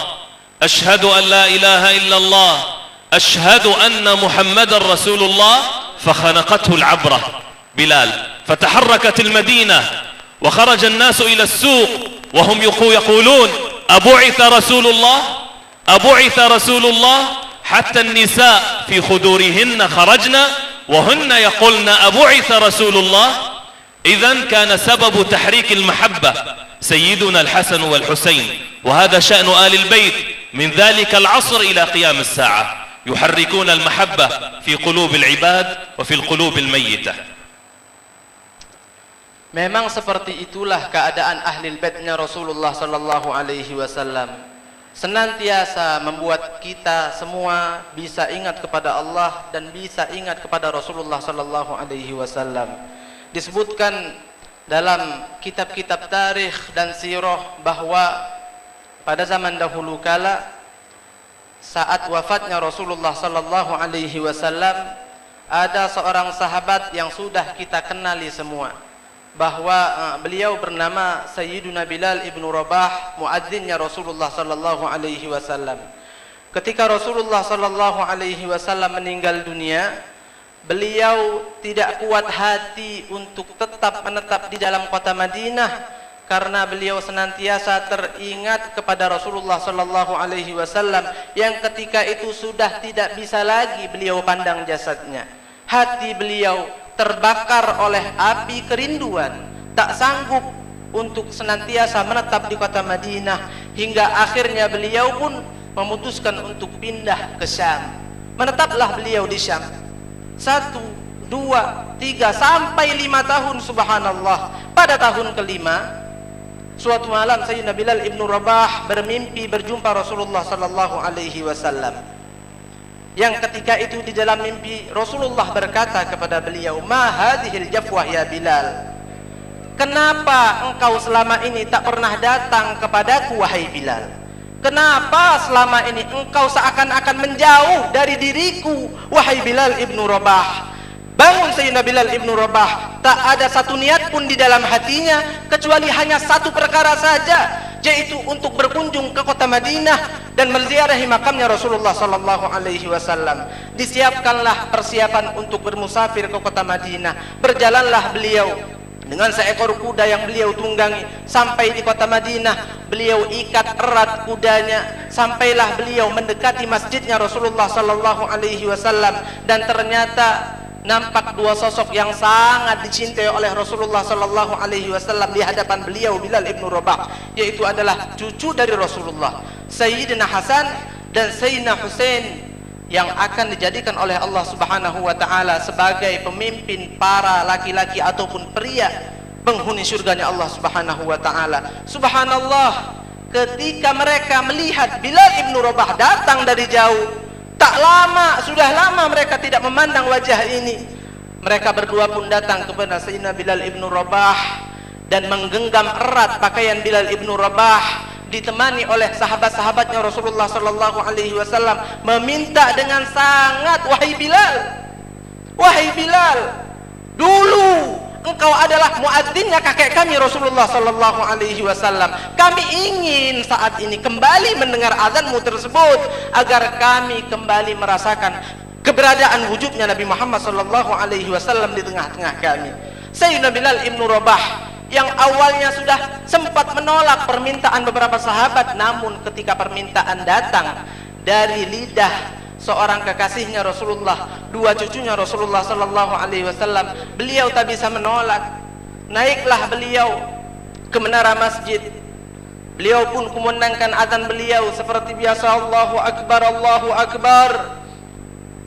أشهد أن لا إله إلا الله، أشهد أن محمد رسول الله. فخنقته العبرة بلال، فتحركت المدينة وخرج الناس إلى السوق وهم يقولون: أبعث رسول الله أبعث رسول الله، حتى النساء في خدورهن خرجنا وهن يقولن أبعث رسول الله. إذن كان سبب تحريك المحبة سيدنا الحسن والحسين، وهذا شأن آل البيت من ذلك العصر إلى قيام الساعة، يحركون المحبة في قلوب العباد وفي القلوب الميتة. Memang seperti itulah keadaan Ahlul Baitnya Rasulullah sallallahu alaihi wasallam. Senantiasa membuat kita semua bisa ingat kepada Allah dan bisa ingat kepada Rasulullah sallallahu alaihi wasallam. Disebutkan dalam kitab-kitab tarikh dan sirah bahwa pada zaman dahulu kala saat wafatnya Rasulullah sallallahu alaihi wasallam ada seorang sahabat yang sudah kita kenali semua, bahwa beliau bernama Sayyiduna Bilal ibnu Rabah, muadzinnya Rasulullah sallallahu alaihi wasallam. Ketika Rasulullah sallallahu alaihi wasallam meninggal dunia, beliau tidak kuat hati untuk tetap menetap di dalam kota Madinah, karena beliau senantiasa teringat kepada Rasulullah sallallahu alaihi wasallam yang ketika itu sudah tidak bisa lagi beliau pandang jasadnya. Hati beliau terbakar oleh api kerinduan, tak sanggup untuk senantiasa menetap di kota Madinah, hingga akhirnya beliau pun memutuskan untuk pindah ke Syam. Menetaplah beliau di Syam 1, 2, 3 sampai 5 tahun, subhanallah. Pada tahun kelima, suatu malam Sayyidina Bilal ibnu Rabah bermimpi berjumpa Rasulullah sallallahu alaihi wasallam. Yang ketika itu di dalam mimpi Rasulullah berkata kepada beliau, "Ma hadhil jafwah ya Bilal? Kenapa engkau selama ini tak pernah datang kepadaku wahai Bilal? Kenapa selama ini engkau seakan-akan menjauh dari diriku wahai Bilal ibnu Rabah?" Bangun Sayyidina Bilal ibnu Rabah, tak ada satu niat pun di dalam hatinya kecuali hanya satu perkara saja, yaitu untuk berkunjung ke kota Madinah dan menziarahi makamnya Rasulullah sallallahu alaihi wasallam. Disiapkanlah persiapan untuk bermusafir ke kota Madinah. Berjalanlah beliau dengan seekor kuda yang beliau tunggangi sampai di kota Madinah. Beliau ikat erat kudanya, sampailah beliau mendekati masjidnya Rasulullah sallallahu alaihi wasallam, dan ternyata nampak dua sosok yang sangat dicintai oleh Rasulullah sallallahu alaihi wasallam di hadapan beliau, Bilal ibnu Rabah, yaitu adalah cucu dari Rasulullah, Sayyidina Hasan dan Sayyidina Husain, yang akan dijadikan oleh Allah Subhanahu wa taala sebagai pemimpin para laki-laki ataupun pria penghuni surganya Allah Subhanahu wa taala. Subhanallah, ketika mereka melihat Bilal ibnu Rabah datang dari jauh, tak lama, sudah lama mereka tidak memandang wajah ini. Mereka berdua pun datang kepada Sayyidina Bilal ibnu Rabah dan menggenggam erat pakaian Bilal ibnu Rabah, ditemani oleh sahabat-sahabatnya Rasulullah sallallahu alaihi wasallam, meminta dengan sangat, wahai Bilal, dulu engkau adalah muadzinnya kakek kami Rasulullah sallallahu alaihi wasallam. Kami ingin saat ini kembali mendengar azanmu tersebut agar kami kembali merasakan keberadaan wujudnya Nabi Muhammad sallallahu alaihi wasallam di tengah-tengah kami. Sayyidina Bilal ibnu Rabah yang awalnya sudah sempat menolak permintaan beberapa sahabat, namun ketika permintaan datang dari lidah seorang kekasihnya Rasulullah, dua cucunya Rasulullah sallallahu alaihi wasallam, beliau tak bisa menolak. Naiklah beliau ke menara masjid. Beliau pun kumandangkan azan beliau seperti biasa, Allahu akbar, Allahu akbar,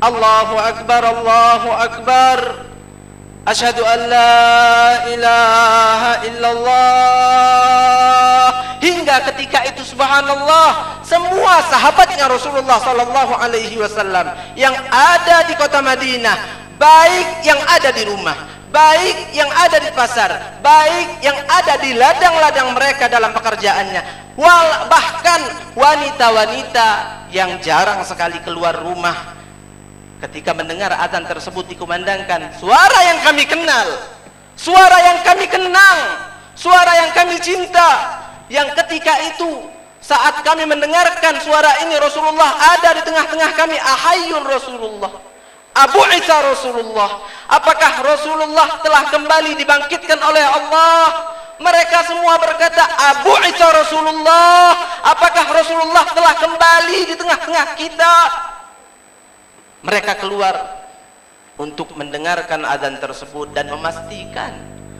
Allahu akbar, Allahu akbar, asyhadu an la ilaha illallah. Hingga ketika itu subhanallah, semua sahabatnya Rasulullah sallallahu alaihi wasallam yang ada di kota Madinah, baik yang ada di rumah, baik yang ada di pasar, baik yang ada di ladang-ladang mereka dalam pekerjaannya, bahkan wanita-wanita yang jarang sekali keluar rumah, ketika mendengar azan tersebut dikumandangkan, suara yang kami kenal, suara yang kami kenang, suara yang kami cinta, yang ketika itu saat kami mendengarkan suara ini, Rasulullah ada di tengah-tengah kami. Ahayyun Rasulullah, Abu Isa Rasulullah, apakah Rasulullah telah kembali dibangkitkan oleh Allah? Mereka semua berkata, Abu Isa Rasulullah, apakah Rasulullah telah kembali di tengah-tengah kita? Mereka keluar untuk mendengarkan azan tersebut dan memastikan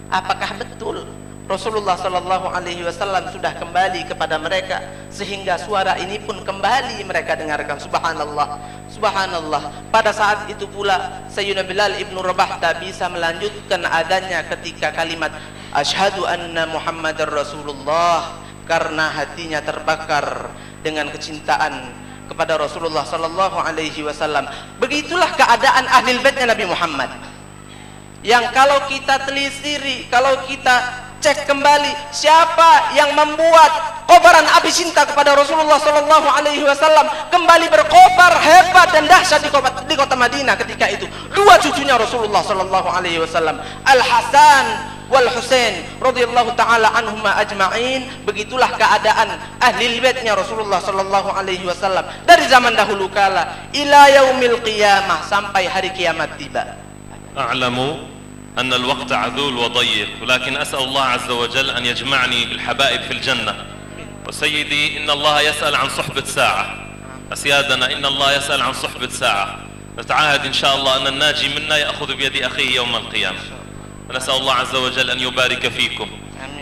apakah betul Rasulullah sallallahu alaihi wasallam sudah kembali kepada mereka, sehingga suara ini pun kembali mereka dengarkan. Subhanallah, subhanallah. Pada saat itu pula Sayyidina Bilal ibnu Rabah tak bisa melanjutkan adanya ketika kalimat asyhadu anna Muhammadar Rasulullah, karena hatinya terbakar dengan kecintaan kepada Rasulullah sallallahu alaihi wasallam. Begitulah keadaan ahli baitnya Nabi Muhammad, yang kalau kita telisiri, kalau kita cek kembali siapa yang membuat kobaran api cinta kepada Rasulullah sallallahu alaihi wasallam kembali berkobar hebat dan dahsyat di kota Madinah ketika itu, dua cucunya Rasulullah sallallahu alaihi wasallam, Al Hasan wal Husain radhiyallahu taala anhuma ajma'in. Begitulah keadaan ahli baitnya Rasulullah sallallahu alaihi wasallam dari zaman dahulu kala ila yaumil qiyamah, sampai hari kiamat tiba. أعلم أن الوقت عذول وضيق، ولكن أسأل الله عز وجل أن يجمعني بالحبائب في الجنة. وسيدي إن الله يسأل عن صحبة ساعة، أسيادنا إن الله يسأل عن صحبة ساعة. نتعاهد إن شاء الله أن الناجي منا يأخذ بيد أخيه يوم القيامة. ونسأل الله عز وجل أن يبارك فيكم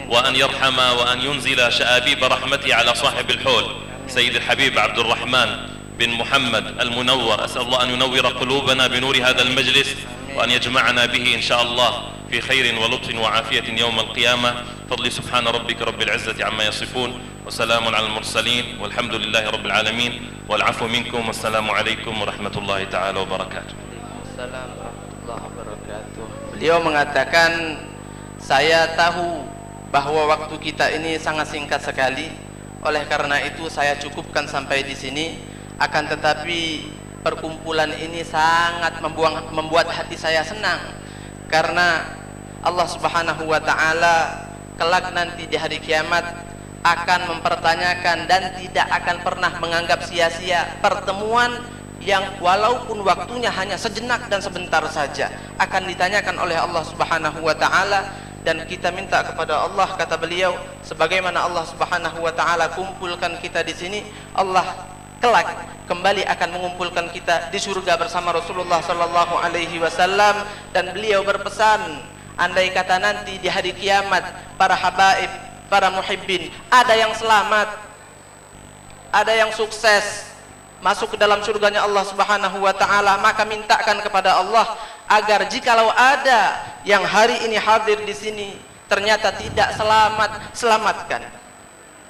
وأن يرحم وأن ينزل شآبيب رحمته على صاحب الحول سيد الحبيب عبد الرحمن بن محمد المنور. أسأل الله أن ينور قلوبنا بنور هذا المجلس وأن يجمعنا به إن شاء الله في خير ولطف وعافية يوم القيامة. فضل سبحان ربك رب العزة عما يصفون وسلام على المرسلين والحمد لله رب العالمين والعفو منكم والسلام عليكم ورحمة الله تعالى وبركاته. Waalaikumsalam warahmatullahi wabarakatuh. Beliau mengatakan, saya tahu bahwa waktu kita ini sangat singkat sekali. Oleh karena itu saya cukupkan sampai di sini. Akan tetapi perkumpulan ini sangat membuat hati saya senang, karena Allah Subhanahu wa taala kelak nanti di hari kiamat akan mempertanyakan dan tidak akan pernah menganggap sia-sia pertemuan yang walaupun waktunya hanya sejenak dan sebentar saja, akan ditanyakan oleh Allah Subhanahu wa taala. Dan kita minta kepada Allah, kata beliau, sebagaimana Allah Subhanahu wa taala kumpulkan kita di sini, Allah kelak kembali akan mengumpulkan kita di surga bersama Rasulullah sallallahu alaihi wasallam. Dan beliau berpesan, andai kata nanti di hari kiamat para habaib, para muhibbin, ada yang selamat, ada yang sukses masuk ke dalam surganya Allah Subhanahu wa taala, maka mintakan kepada Allah agar jikalau ada yang hari ini hadir di sini ternyata tidak selamat, selamatkan.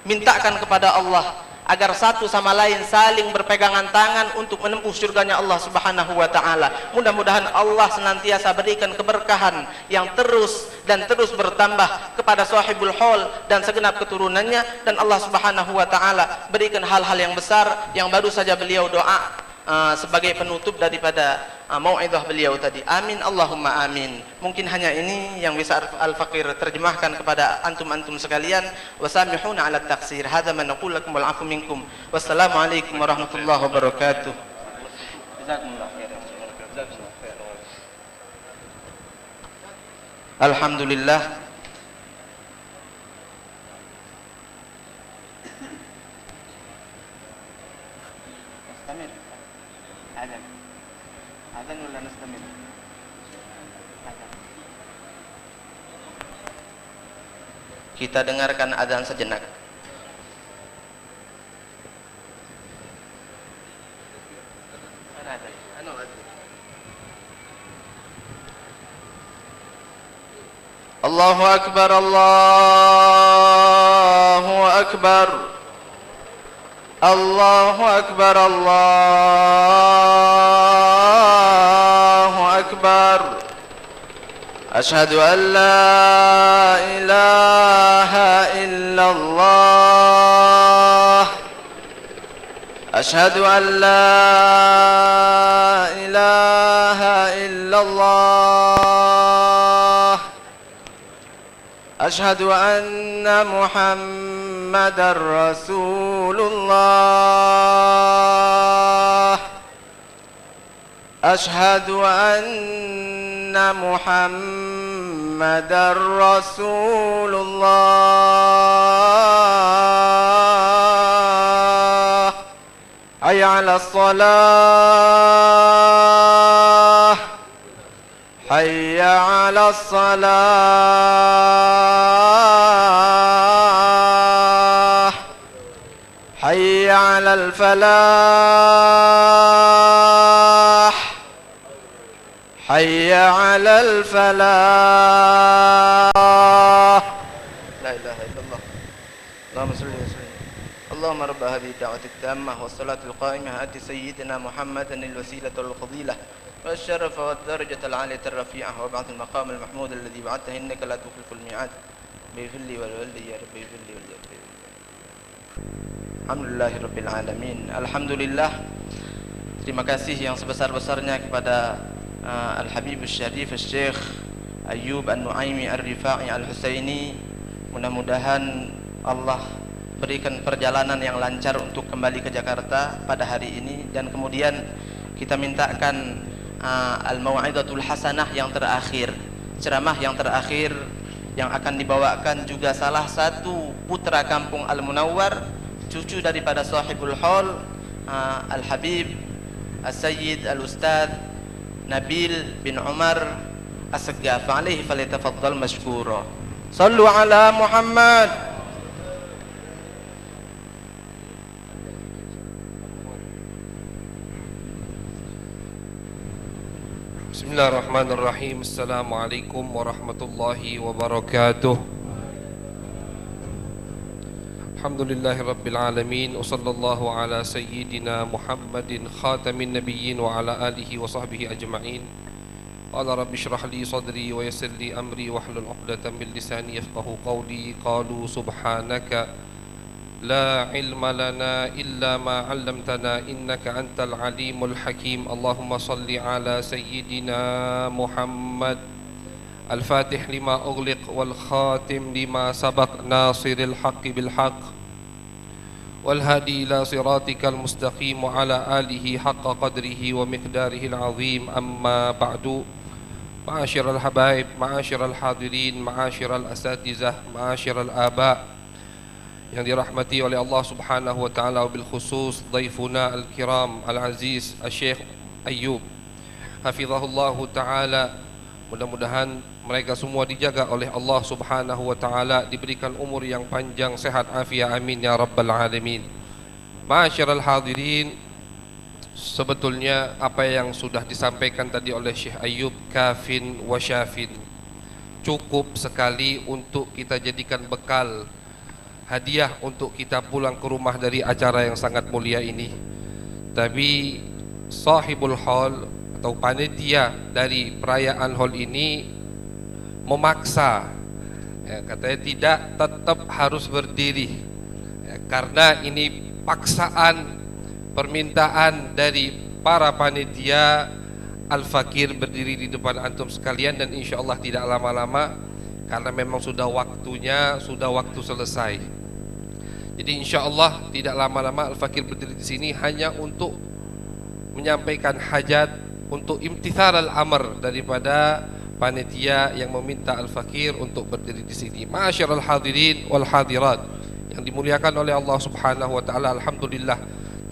Mintakan kepada Allah agar satu sama lain saling berpegangan tangan untuk menempuh surganya Allah Subhanahu wa taala. Mudah-mudahan Allah senantiasa berikan keberkahan yang terus dan terus bertambah kepada sahibul haul dan segenap keturunannya, dan Allah Subhanahu wa taala berikan hal-hal yang besar yang baru saja beliau doa sebagai penutup daripada mau'izah beliau tadi. Amin Allahumma amin. Mungkin hanya ini yang bisa Al-Faqir terjemahkan kepada antum-antum sekalian. Wasamihuna ala taksir. Hadza ma naqulu lakum wal 'afwu minkum. Wassalamualaikum warahmatullahi wabarakatuh. Jazakumullah khairan. Alhamdulillah. Kita dengarkan adzan sejenak. Allahu akbar, Allahu akbar, Allahu akbar, Allahu akbar. Ashhadu an la ilaha illallah. Ashhadu an la ilaha illallah. Ashhadu anna Muhammadar Rasulullah. Ashhadu anna Muhammadar Rasulullah. Hayya 'alas salah. Hayya 'alas salah. Hayya 'alal falah. Hayya 'alal falah. La ilaha illallah. Allahumma shalli wa sallim. Allahumma rabb hadhihi ad-da'wati at-tammah was-salati al-qa'imah ati sayyidina Muhammadan al-wasilata wal-fadilah والشرف والدرجة العالية الرفيعة وابعث المقام المحمود الذي وعدته إنك لا تخلف الميعاد بفضل والولي يا رب بفضل والولي. Alhamdulillahi rabbil alamin. Alhamdulillah. Terima kasih yang sebesar-besarnya kepada Al-Habib Syarif Syekh Ayyub An-Nu'aimi Ar-Rifa'i Al-Husaini. Mudah-mudahan Allah berikan perjalanan yang lancar untuk kembali ke Jakarta pada hari ini, dan kemudian kita mintakan Al-Mau'izatul Hasanah yang terakhir, ceramah yang terakhir yang akan dibawakan juga salah satu putra kampung Al-Munawwar, cucu daripada sahibul haul, Al-Habib As-Sayyid Al-Ustadz Nabil bin Umar As-Saggaf. Alaihi falyatafaddal mashkura. Sallu ala Muhammad. Bismillahirrahmanirrahim. Assalamualaikum warahmatullahi wabarakatuh. Alhamdulillahirabbil alamin wa sallallahu ala sayyidina Muhammadin khatamin nabiyyin wa ala alihi wa sahbihi ajma'in. Qala rabbi shrah li sadri wa yassir li amri wahlul 'uqdatam min lisani yafqahu qawli. Qalu subhanaka la ilma lana illa ma 'allamtana innaka antal alimul hakim. Allahumma salli ala sayyidina Muhammad al-fatih lima ughliq wal khatim lima sabaq nasiril haqqi bil haqq wal hadi ila siratikal mustaqim wa ala alihi haqqa qadrihi wa miqdarihi al-'azim. Amma ba'du. Ma'asyiral habaib, ma'asyiral hadirin, ma'asyiral asatizah, ma'asyiral aba' yang dirahmati oleh Allah Subhanahu wa taala, wabil khusus dhaifuna al-kiram al-aziz Syekh Ayyub hafizahullah taala. Mudah-mudahan mereka semua dijaga oleh Allah Subhanahu wa taala, diberikan umur yang panjang, sehat afiat, amin ya rabbal alamin. Ma'asyiral hadirin, sebetulnya apa yang sudah disampaikan tadi oleh Syekh Ayyub kafin wa syafin, cukup sekali untuk kita jadikan bekal, hadiah untuk kita pulang ke rumah dari acara yang sangat mulia ini. Tapi sahibul haul atau panitia dari perayaan haul ini memaksa, katanya tidak, tetap harus berdiri, karena ini paksaan, permintaan dari para panitia. Al-Fakir berdiri di depan antum sekalian, dan insya Allah tidak lama-lama, karena memang sudah waktunya, sudah waktu selesai. Jadi insya Allah tidak lama-lama Al-Fakir berdiri di sini hanya untuk menyampaikan hajat, untuk imtithal al-amr daripada panitia yang meminta Al-Fakir untuk berdiri di sini. Ma'asyiral hadirin wal hadirat yang dimuliakan oleh Allah Subhanahu wa taala, alhamdulillah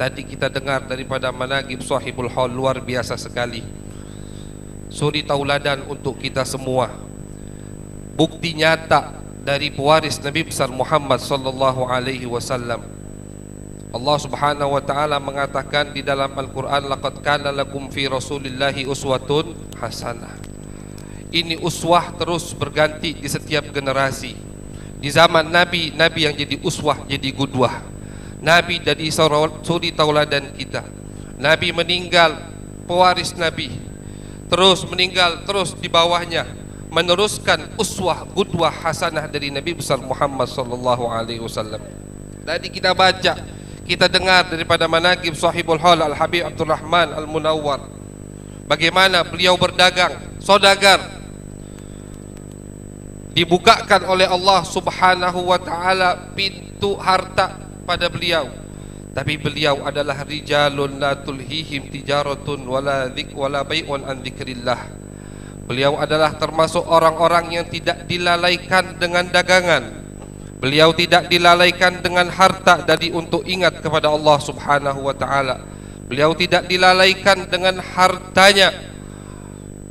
tadi kita dengar daripada manaqib sahibul haul, luar biasa sekali, suri tauladan untuk kita semua, bukti nyata dari pewaris Nabi besar Muhammad sallallahu alaihi wasallam. Allah Subhanahu wa taala mengatakan di dalam Al-Qur'an, laqad kana lakum fi rasulillahi uswatun hasanah. Ini uswah terus berganti di setiap generasi. Di zaman Nabi, Nabi yang jadi uswah, jadi qudwah. Nabi jadi suri tauladan kita. Nabi meninggal, pewaris Nabi terus meninggal, terus di bawahnya meneruskan uswah qudwah hasanah dari Nabi besar Muhammad sallallahu alaihi wasallam. Tadi kita baca, kita dengar daripada manaqib sahibul haul Al-Habib Abdurrahman Al-Munawwar, bagaimana beliau berdagang, saudagar, dibukakan oleh Allah Subhanahu wa taala pintu harta pada beliau. Tapi beliau adalah rijalun la tulhihim tijaratun wala bai'un an dzikrillah. Beliau adalah termasuk orang-orang yang tidak dilalaikan dengan dagangan. Beliau tidak dilalaikan dengan harta dari untuk ingat kepada Allah Subhanahu wa taala. Beliau tidak dilalaikan dengan hartanya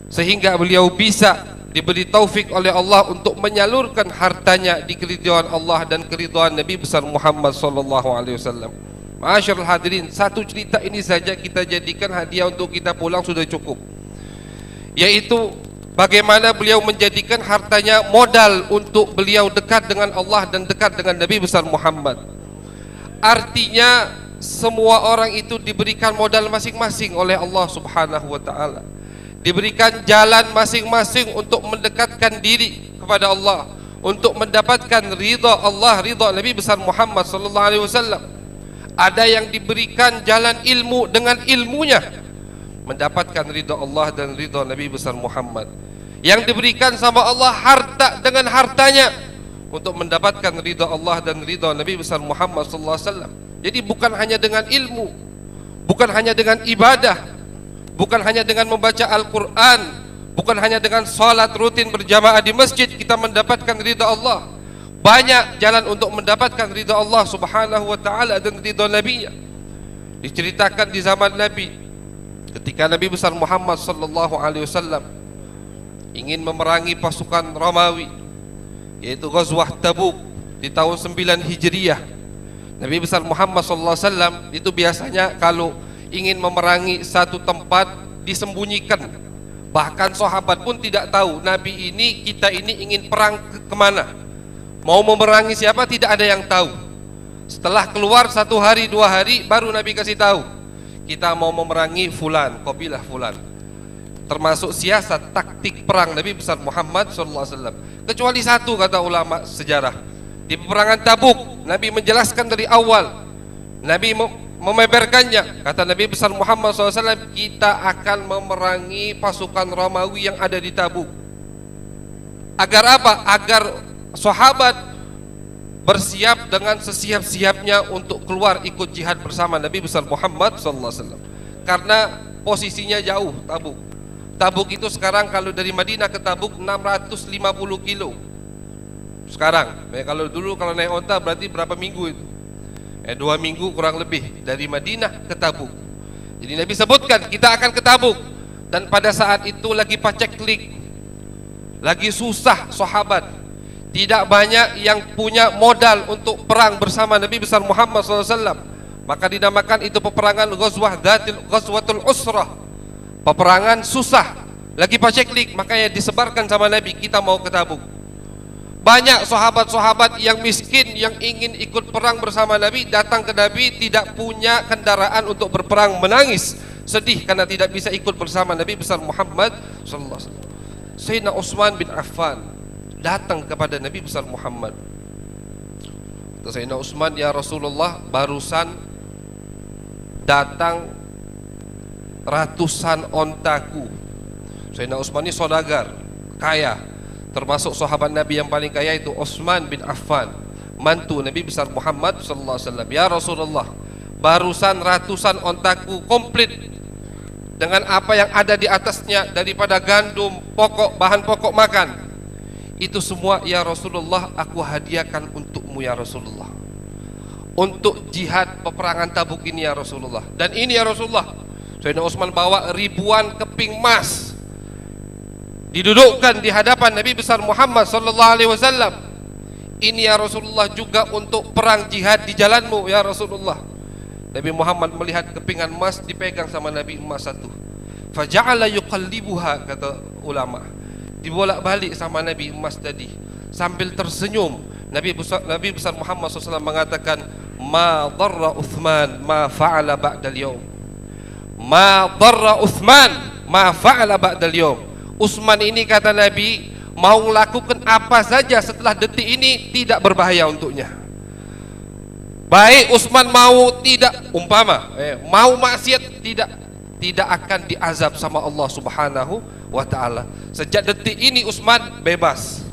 sehingga beliau bisa diberi taufik oleh Allah untuk menyalurkan hartanya di keridhaan Allah dan keridhaan Nabi besar Muhammad sallallahu alaihi wasallam. Ma'asyiral hadirin, satu cerita ini saja kita jadikan hadiah untuk kita pulang sudah cukup, yaitu bagaimana beliau menjadikan hartanya modal untuk beliau dekat dengan Allah dan dekat dengan Nabi besar Muhammad. Artinya semua orang itu diberikan modal masing-masing oleh Allah Subhanahu wa taala, diberikan jalan masing-masing untuk mendekatkan diri kepada Allah, untuk mendapatkan ridha Allah, ridha Nabi besar Muhammad sallallahu alaihi wasallam. Ada yang diberikan jalan ilmu dengan ilmunya, mendapatkan ridha Allah dan ridha Nabi besar Muhammad. Yang diberikan sama Allah harta dengan hartanya untuk mendapatkan ridha Allah dan ridha Nabi besar Muhammad sallallahu alaihi wasallam. Jadi bukan hanya dengan ilmu, bukan hanya dengan ibadah, bukan hanya dengan membaca Al-Quran, bukan hanya dengan sholat rutin berjamaah di masjid kita mendapatkan ridha Allah. Banyak jalan untuk mendapatkan ridha Allah subhanahu wa ta'ala dan ridha Nabi-Nya. Diceritakan di zaman Nabi, ketika Nabi besar Muhammad sallallahu alaihi wasallam ingin memerangi pasukan Romawi, yaitu Ghazwah Tabuk di tahun 9 Hijriah. Nabi besar Muhammad sallallahu alaihi wasallam itu biasanya kalau ingin memerangi satu tempat disembunyikan. Bahkan sahabat pun tidak tahu Nabi ini, kita ini ingin perang kemana, mau memerangi siapa, tidak ada yang tahu. Setelah keluar 1 hari 2 hari baru Nabi kasih tahu, kita mau memerangi fulan, kabilah fulan. Termasuk siasat taktik perang Nabi besar Muhammad SAW. Kecuali satu, kata ulama sejarah, di peperangan Tabuk Nabi menjelaskan dari awal, Nabi memeberkannya. Kata Nabi besar Muhammad SAW, kita akan memerangi pasukan Romawi yang ada di Tabuk. Agar apa? Agar sahabat bersiap dengan sesiap-siapnya untuk keluar ikut jihad bersama Nabi besar Muhammad SAW. Karena posisinya jauh Tabuk. Tabuk itu sekarang kalau dari Madinah ke Tabuk 650 kilo. Sekarang, kalau dulu kalau naik onta berarti berapa minggu itu? 2 minggu kurang lebih dari Madinah ke Tabuk. Jadi Nabi sebutkan kita akan ke Tabuk. Dan pada saat itu lagi paceklik, lagi susah sahabat, tidak banyak yang punya modal untuk perang bersama Nabi besar Muhammad SAW. Maka dinamakan itu peperangan Ghazwatul Usrah, peperangan susah, lagi paceklik. Makanya disebarkan sama Nabi, kita mau ke Tabuk. Banyak sahabat-sahabat yang miskin yang ingin ikut perang bersama Nabi datang ke Nabi, tidak punya kendaraan untuk berperang, menangis, sedih karena tidak bisa ikut bersama Nabi besar Muhammad SAW. Sayyidina Utsman bin Affan datang kepada Nabi besar Muhammad. Kata Sayyidina Utsman, ya Rasulullah, barusan datang ratusan ontaku. Sayyidina Utsman ini saudagar, kaya, termasuk sahabat Nabi yang paling kaya itu Utsman bin Affan, mantu Nabi besar Muhammad sallallahu alaihi wasallam. Ya Rasulullah, barusan ratusan ontaku komplit dengan apa yang ada di atasnya daripada gandum, pokok, bahan pokok makan. Itu semua ya Rasulullah aku hadiahkan untukmu ya Rasulullah, untuk jihad peperangan Tabuk ini ya Rasulullah. Dan ini ya Rasulullah, Sayyidina Utsman bawa ribuan keping emas, didudukkan di hadapan Nabi besar Muhammad sallallahu alaihi wasallam. Ini ya Rasulullah juga untuk perang jihad di jalanmu ya Rasulullah. Nabi Muhammad melihat kepingan emas dipegang sama Nabi, emas satu. Faja'ala yuqallibuha, kata ulama, dibolak-balik sama Nabi emas tadi. Sambil tersenyum Nabi besar Muhammad SAW mengatakan, ma dharra Uthman ma fa'ala ba'dal yawm. Ma dharra Uthman ma fa'ala ba'dal yawm. Utsman ini, kata Nabi, mau lakukan apa saja setelah detik ini tidak berbahaya untuknya. Baik Utsman mau tidak mau maksiat, tidak akan diazab sama Allah Subhanahu wa taala. Sejak detik ini Utsman bebas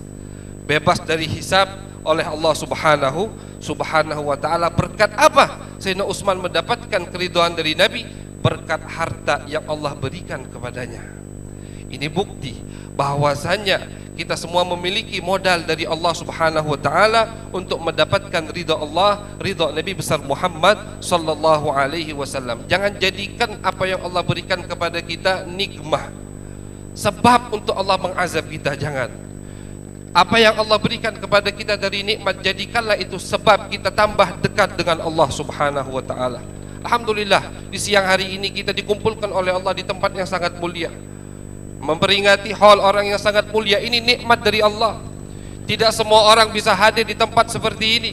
dari hisab oleh Allah Subhanahu wa taala. Berkat apa Sayyidina Utsman mendapatkan keridhaan dari Nabi? Berkat harta yang Allah berikan kepadanya. Ini bukti bahwasanya kita semua memiliki modal dari Allah Subhanahu wa taala untuk mendapatkan ridha Allah, ridha Nabi besar Muhammad sallallahu alaihi wasallam. Jangan jadikan apa yang Allah berikan kepada kita nikmah, sebab untuk Allah mengazab kita. Jangan. Apa yang Allah berikan kepada kita dari nikmat, jadikanlah itu sebab kita tambah dekat dengan Allah Subhanahu wa taala. Alhamdulillah, di siang hari ini kita dikumpulkan oleh Allah di tempat yang sangat mulia, memperingati haul orang yang sangat mulia. Ini nikmat dari Allah. Tidak semua orang bisa hadir di tempat seperti ini.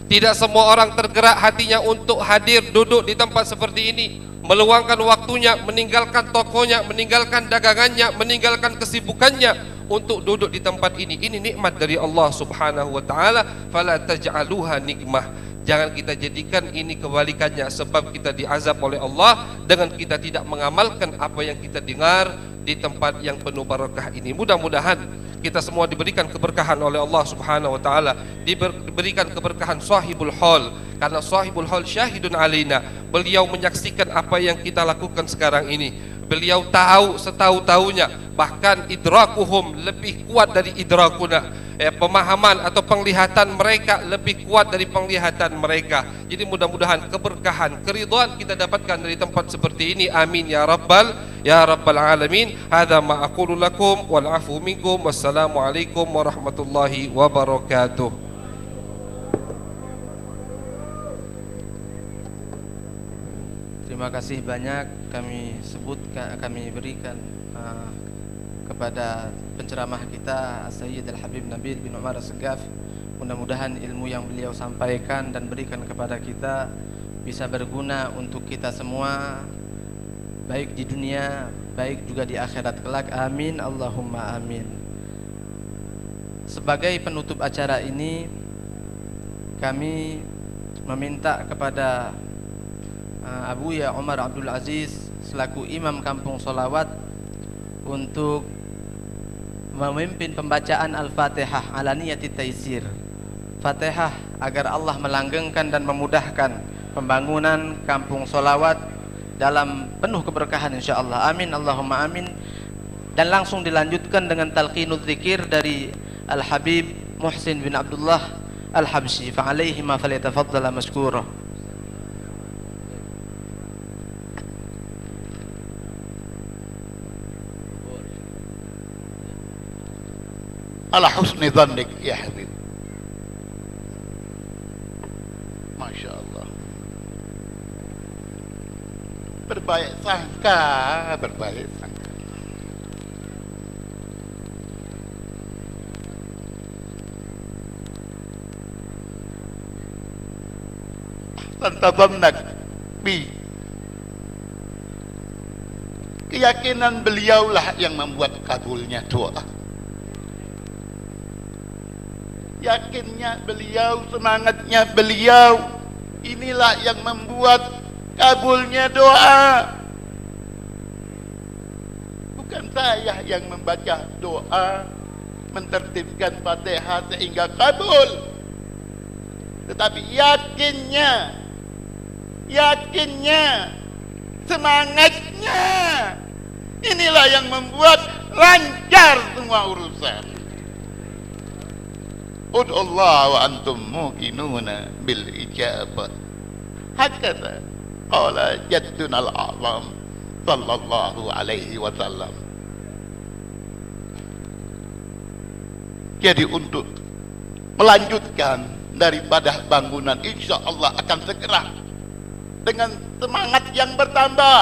Tidak semua orang tergerak hatinya untuk hadir duduk di tempat seperti ini, meluangkan waktunya, meninggalkan tokonya, meninggalkan dagangannya, meninggalkan kesibukannya untuk duduk di tempat ini. Ini nikmat dari Allah Subhanahu wa taala. Fala taj'aluha nikmah. Jangan kita jadikan ini kebalikannya, sebab kita diazab oleh Allah dengan kita tidak mengamalkan apa yang kita dengar di tempat yang penuh barakah ini. Mudah-mudahan kita semua diberikan keberkahan oleh Allah Subhanahu wa taala, diberikan keberkahan sahibul haul, karena sahibul haul syahidun alaina. Beliau menyaksikan apa yang kita lakukan sekarang ini. beliau tahu setahu-tahunya, bahkan idrakuhum lebih kuat dari idrakuna, pemahaman atau penglihatan mereka lebih kuat dari penglihatan mereka. Jadi mudah-mudahan keberkahan, keridhaan kita dapatkan dari tempat seperti ini. Amin ya rabbal alamin. Hadza ma aqulu lakum wal afu minkum. Wassalamualaikum warahmatullahi wabarakatuh. Terima kasih banyak kami berikan kepada penceramah kita Sayyid Al-Habib Nabil bin Umar As-Segaf. Mudah-mudahan ilmu yang beliau sampaikan dan berikan kepada kita bisa berguna untuk kita semua, baik di dunia, baik juga di akhirat kelak. Amin Allahumma amin. Sebagai penutup acara ini, kami meminta kepada Abuya Umar Abdul Aziz selaku Imam Kampung Sholawat untuk memimpin pembacaan Al-Fatihah ala niyati taisir. Fatihah agar Allah melanggengkan dan memudahkan pembangunan Kampung Sholawat dalam penuh keberkahan insyaallah. Amin Allahumma amin. Dan langsung dilanjutkan dengan talqinul dzikir dari Al-Habib Muhsin bin Abdullah Al-Habsyi. Fa alaihi ma falyatafaddala mashkura. Ala husni dhannik ya Habib. Masya Allah. Berbaik sangka, berbaik sangka. Ahsanta dhannak bi. Keyakinan beliaulah yang membuat kabulnya doa. Yakinnya beliau, semangatnya beliau, inilah yang membuat kabulnya doa. Bukan saya yang membaca doa, mentertibkan Fatihah sehingga kabul, tetapi yakinnya, semangatnya, inilah yang membuat lancar semua urusan. Ud'ullah wa antum muqinuna bil ijabah. Hakata qala jadduna al-a'zam sallallahu alaihi wasallam. Jadi untuk melanjutkan daripada bangunan, insya Allah akan segera dengan semangat yang bertambah,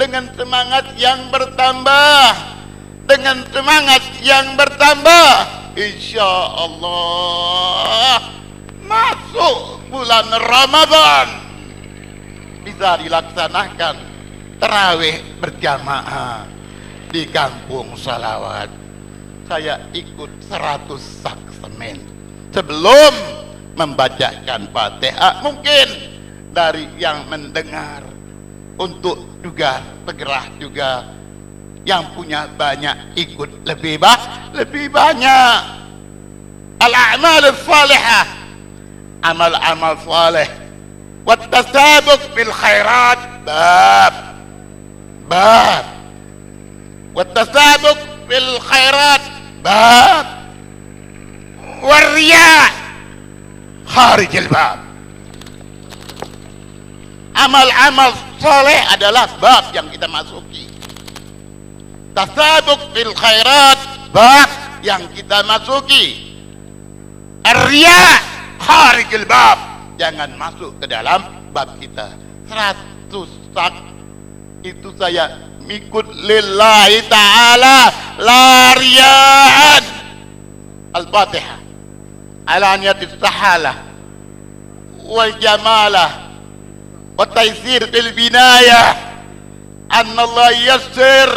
dengan semangat yang bertambah, dengan semangat yang bertambah. Insya Allah masuk bulan Ramadan bisa dilaksanakan tarawih berjamaah di Kampung Sholawat. Saya ikut 100 sak semen sebelum membacakan Fatihah. Mungkin dari yang mendengar untuk juga segera juga yang punya banyak ikut lebih banyak. Al-a'mal as-salihah, amal-amal salih, wat tasabuq bil khairat, bab wat tasabuq bil khairat, bab warriya kharij al-bab. Amal-amal salih adalah bab yang kita masuki. Tasabuq bil khairat, bab yang kita masuki. Ar-riya kharijil bab, jangan masuk ke dalam bab kita. 100 sak itu saya ikut lillahi ta'ala la riya'an. Al-Fatihah ala niyatis sahalah wal jamalah wa taysir fil binayah, anna Allah yassir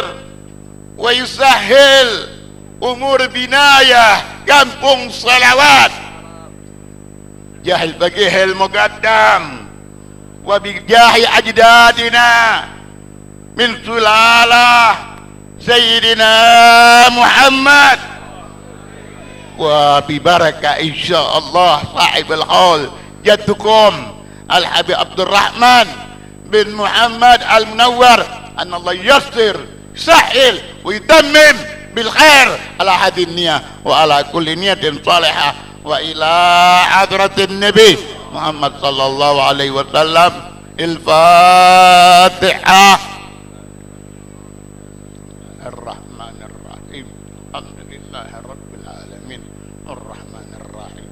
wa yusahil umur binayah Kampung Sholawat. Jahil bagihil muqaddam wa bijahi ajdadina min sulalah Sayyidina Muhammad wa bibaraka insyaallah sahibul haul jaddukum Al-Habib Abdurrahman bin Muhammad Al-Munawwar أن الله ييسر يسهل ويتمم بالخير على هذه النية وعلى كل نية صالحة. وإلى حضرة النبي محمد صلى الله عليه وسلم الفاتحة. الرحمن الرحيم الحمد لله رب العالمين الرحمن الرحيم.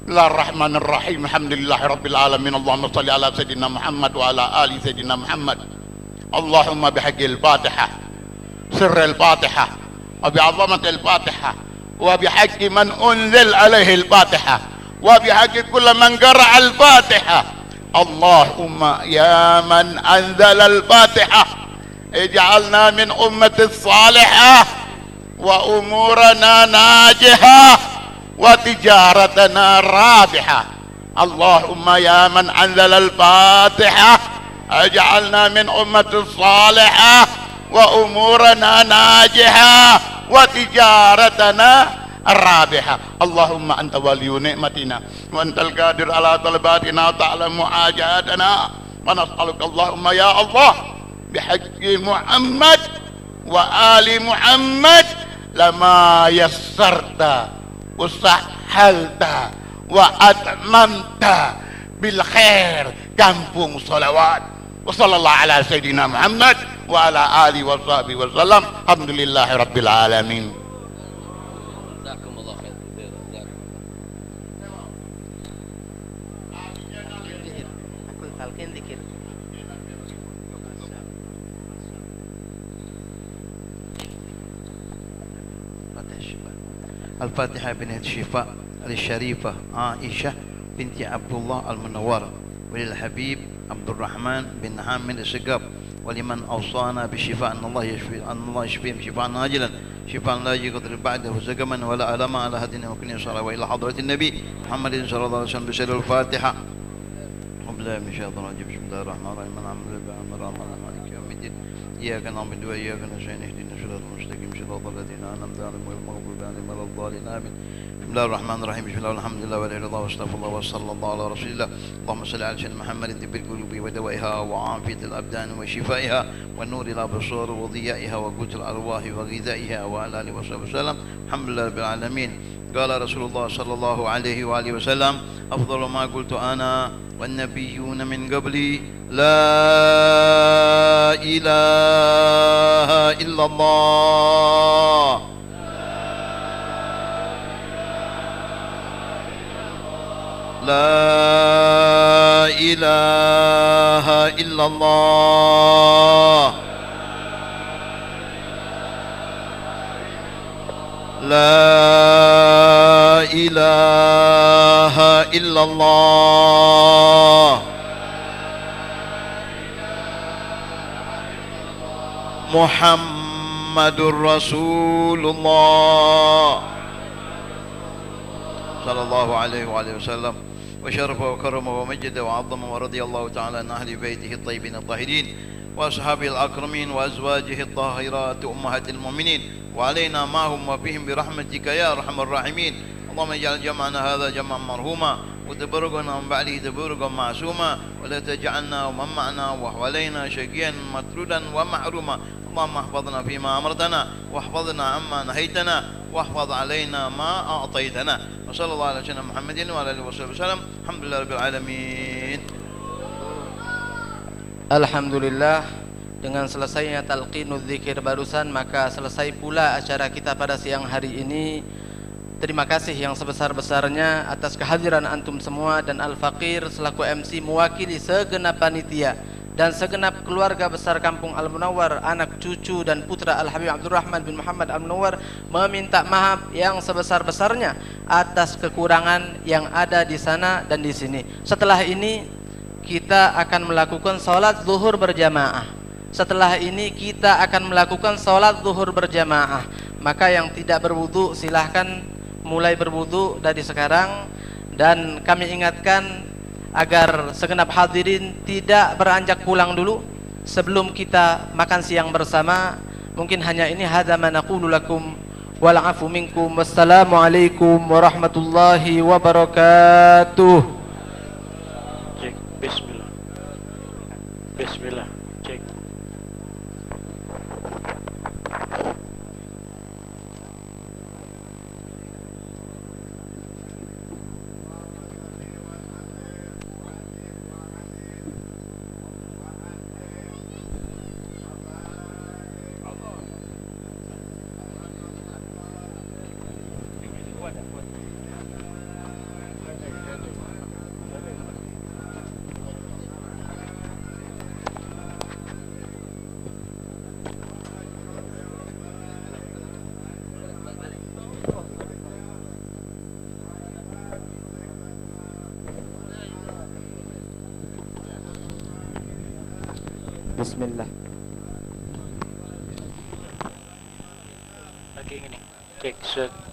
الرحمن الرحيم الحمد لله رب العالمين. اللهم صل على سيدنا محمد وعلى آل سيدنا محمد. اللهم بحق الفاتحة سر الفاتحة وبعظمة الفاتحة وبحق من أنزل عليه الفاتحة وبحق كل من قرأ الفاتحة. اللهم يا من أنزل الفاتحة اجعلنا من أمة الصالحة وأمورنا ناجحة وتجارتنا رابحة. اللهم يا من أنزل الفاتحة اجعلنا من أمة الصالحة وأمورنا ناجحة وتجارتنا الرابحة. اللهم أنت ولي نعمتنا وأنت القادر على طلباتنا تعلم حاجاتنا ونسألك اللهم يا الله بحق محمد وآل محمد لما يسرت وسهلت وأتممت بالخير kampung salawat. Wassallallahu ala sayyidina Muhammad wa ala alihi wa sahbihi wasallam. Alhamdulillahi rabbil alamin. Jazakumullah khair. Aku talqin dikir. الفاتحة بنت الشفاء للشريفة عائشة بنت عبد الله المنورة وللحبيب عبد الرحمن بن حامد السقاف ولمن أوصانا بالشفاء أن الله يشفيهم شفاء عاجلا شفاء لا يقدر بعده سقما ولا ألم على هدنا وكن صلاة وإلى حضرة النبي محمد صلى الله عليه وسلم بسر الفاتحة. بالله من الشيطان الرجيم. بسم الله الرحمن الرحيم. الحمد لله مالك يوم الدين إياك نعبد وإياك نستعين اهدنا الصراط المستقيم صراط الذين أنعمت عليهم غير المغضوب عليهم ولا الضالين آمين. بسم الله الرحمن الرحيم. بسم الله والحمد لله ولا إله إلا الله واستغفر الله وصلى الله على رسول الله. اللهم صل على سيدنا محمد طب القلوب ودوائها وعافية الأبدان وشفائها والنور الأبصار وضيائها وقوت الأرواح وغذائها وعلى آله وصحبه وسلم. الحمد لله رب العالمين. قال رسول الله صلى الله عليه وآله وسلم أفضل ما قلت أنا والنبيون من قبلي لا إله إلا الله لا إله إلا الله لا إله إلا الله محمد رسول الله صلى الله عليه وآله وسلم. وشرف وكرم ومجد وعظم ورضي الله تعالى عن أهل بيته الطيبين الطاهرين وأصحابه الأكرمين وأزواجه الطاهرات أمهات المؤمنين وعلينا معهم وبهم برحمتك يا أرحم الراحمين. اللهم اجعل جمعنا هذا جمعا مرحوما وتبرقنا من بعده تبرقا معصوما ولا تجعلنا ومن معنا وحوالينا شقيا مطرودا ومحروما. اللهم احفظنا فيما أمرتنا واحفظنا عما نهيتنا واحفظ علينا ما أعطيتنا. وصلى الله على سيدنا محمد وعلى آله وصحبه وسلم. الحمد لله رب العالمين. Alhamdulillah, dengan selesainya talqinul dzikir barusan maka selesai pula acara kita pada siang hari ini. Terima kasih yang sebesar-besarnya atas kehadiran antum semua dan Al-Faqir selaku MC mewakili segenap panitia dan segenap keluarga besar Kampung Al-Munawwar, anak cucu dan putra Al-Habib Abdurrahman bin Muhammad Al-Munawwar meminta maaf yang sebesar-besarnya atas kekurangan yang ada di sana dan di sini. Setelah ini kita akan melakukan salat zuhur berjamaah. Setelah ini kita akan melakukan salat zuhur berjamaah. Maka yang tidak berwudu silahkan mulai berwudu dari sekarang. Dan kami ingatkan agar segenap hadirin tidak beranjak pulang dulu sebelum kita makan siang bersama. Mungkin hanya ini, hadza ma naqulu lakum wal afu minkum. Wassalamualaikum warahmatullahi wabarakatuh. Bismillah. Bismillah. Cek. Bismillah. Lagi ini. Cek set.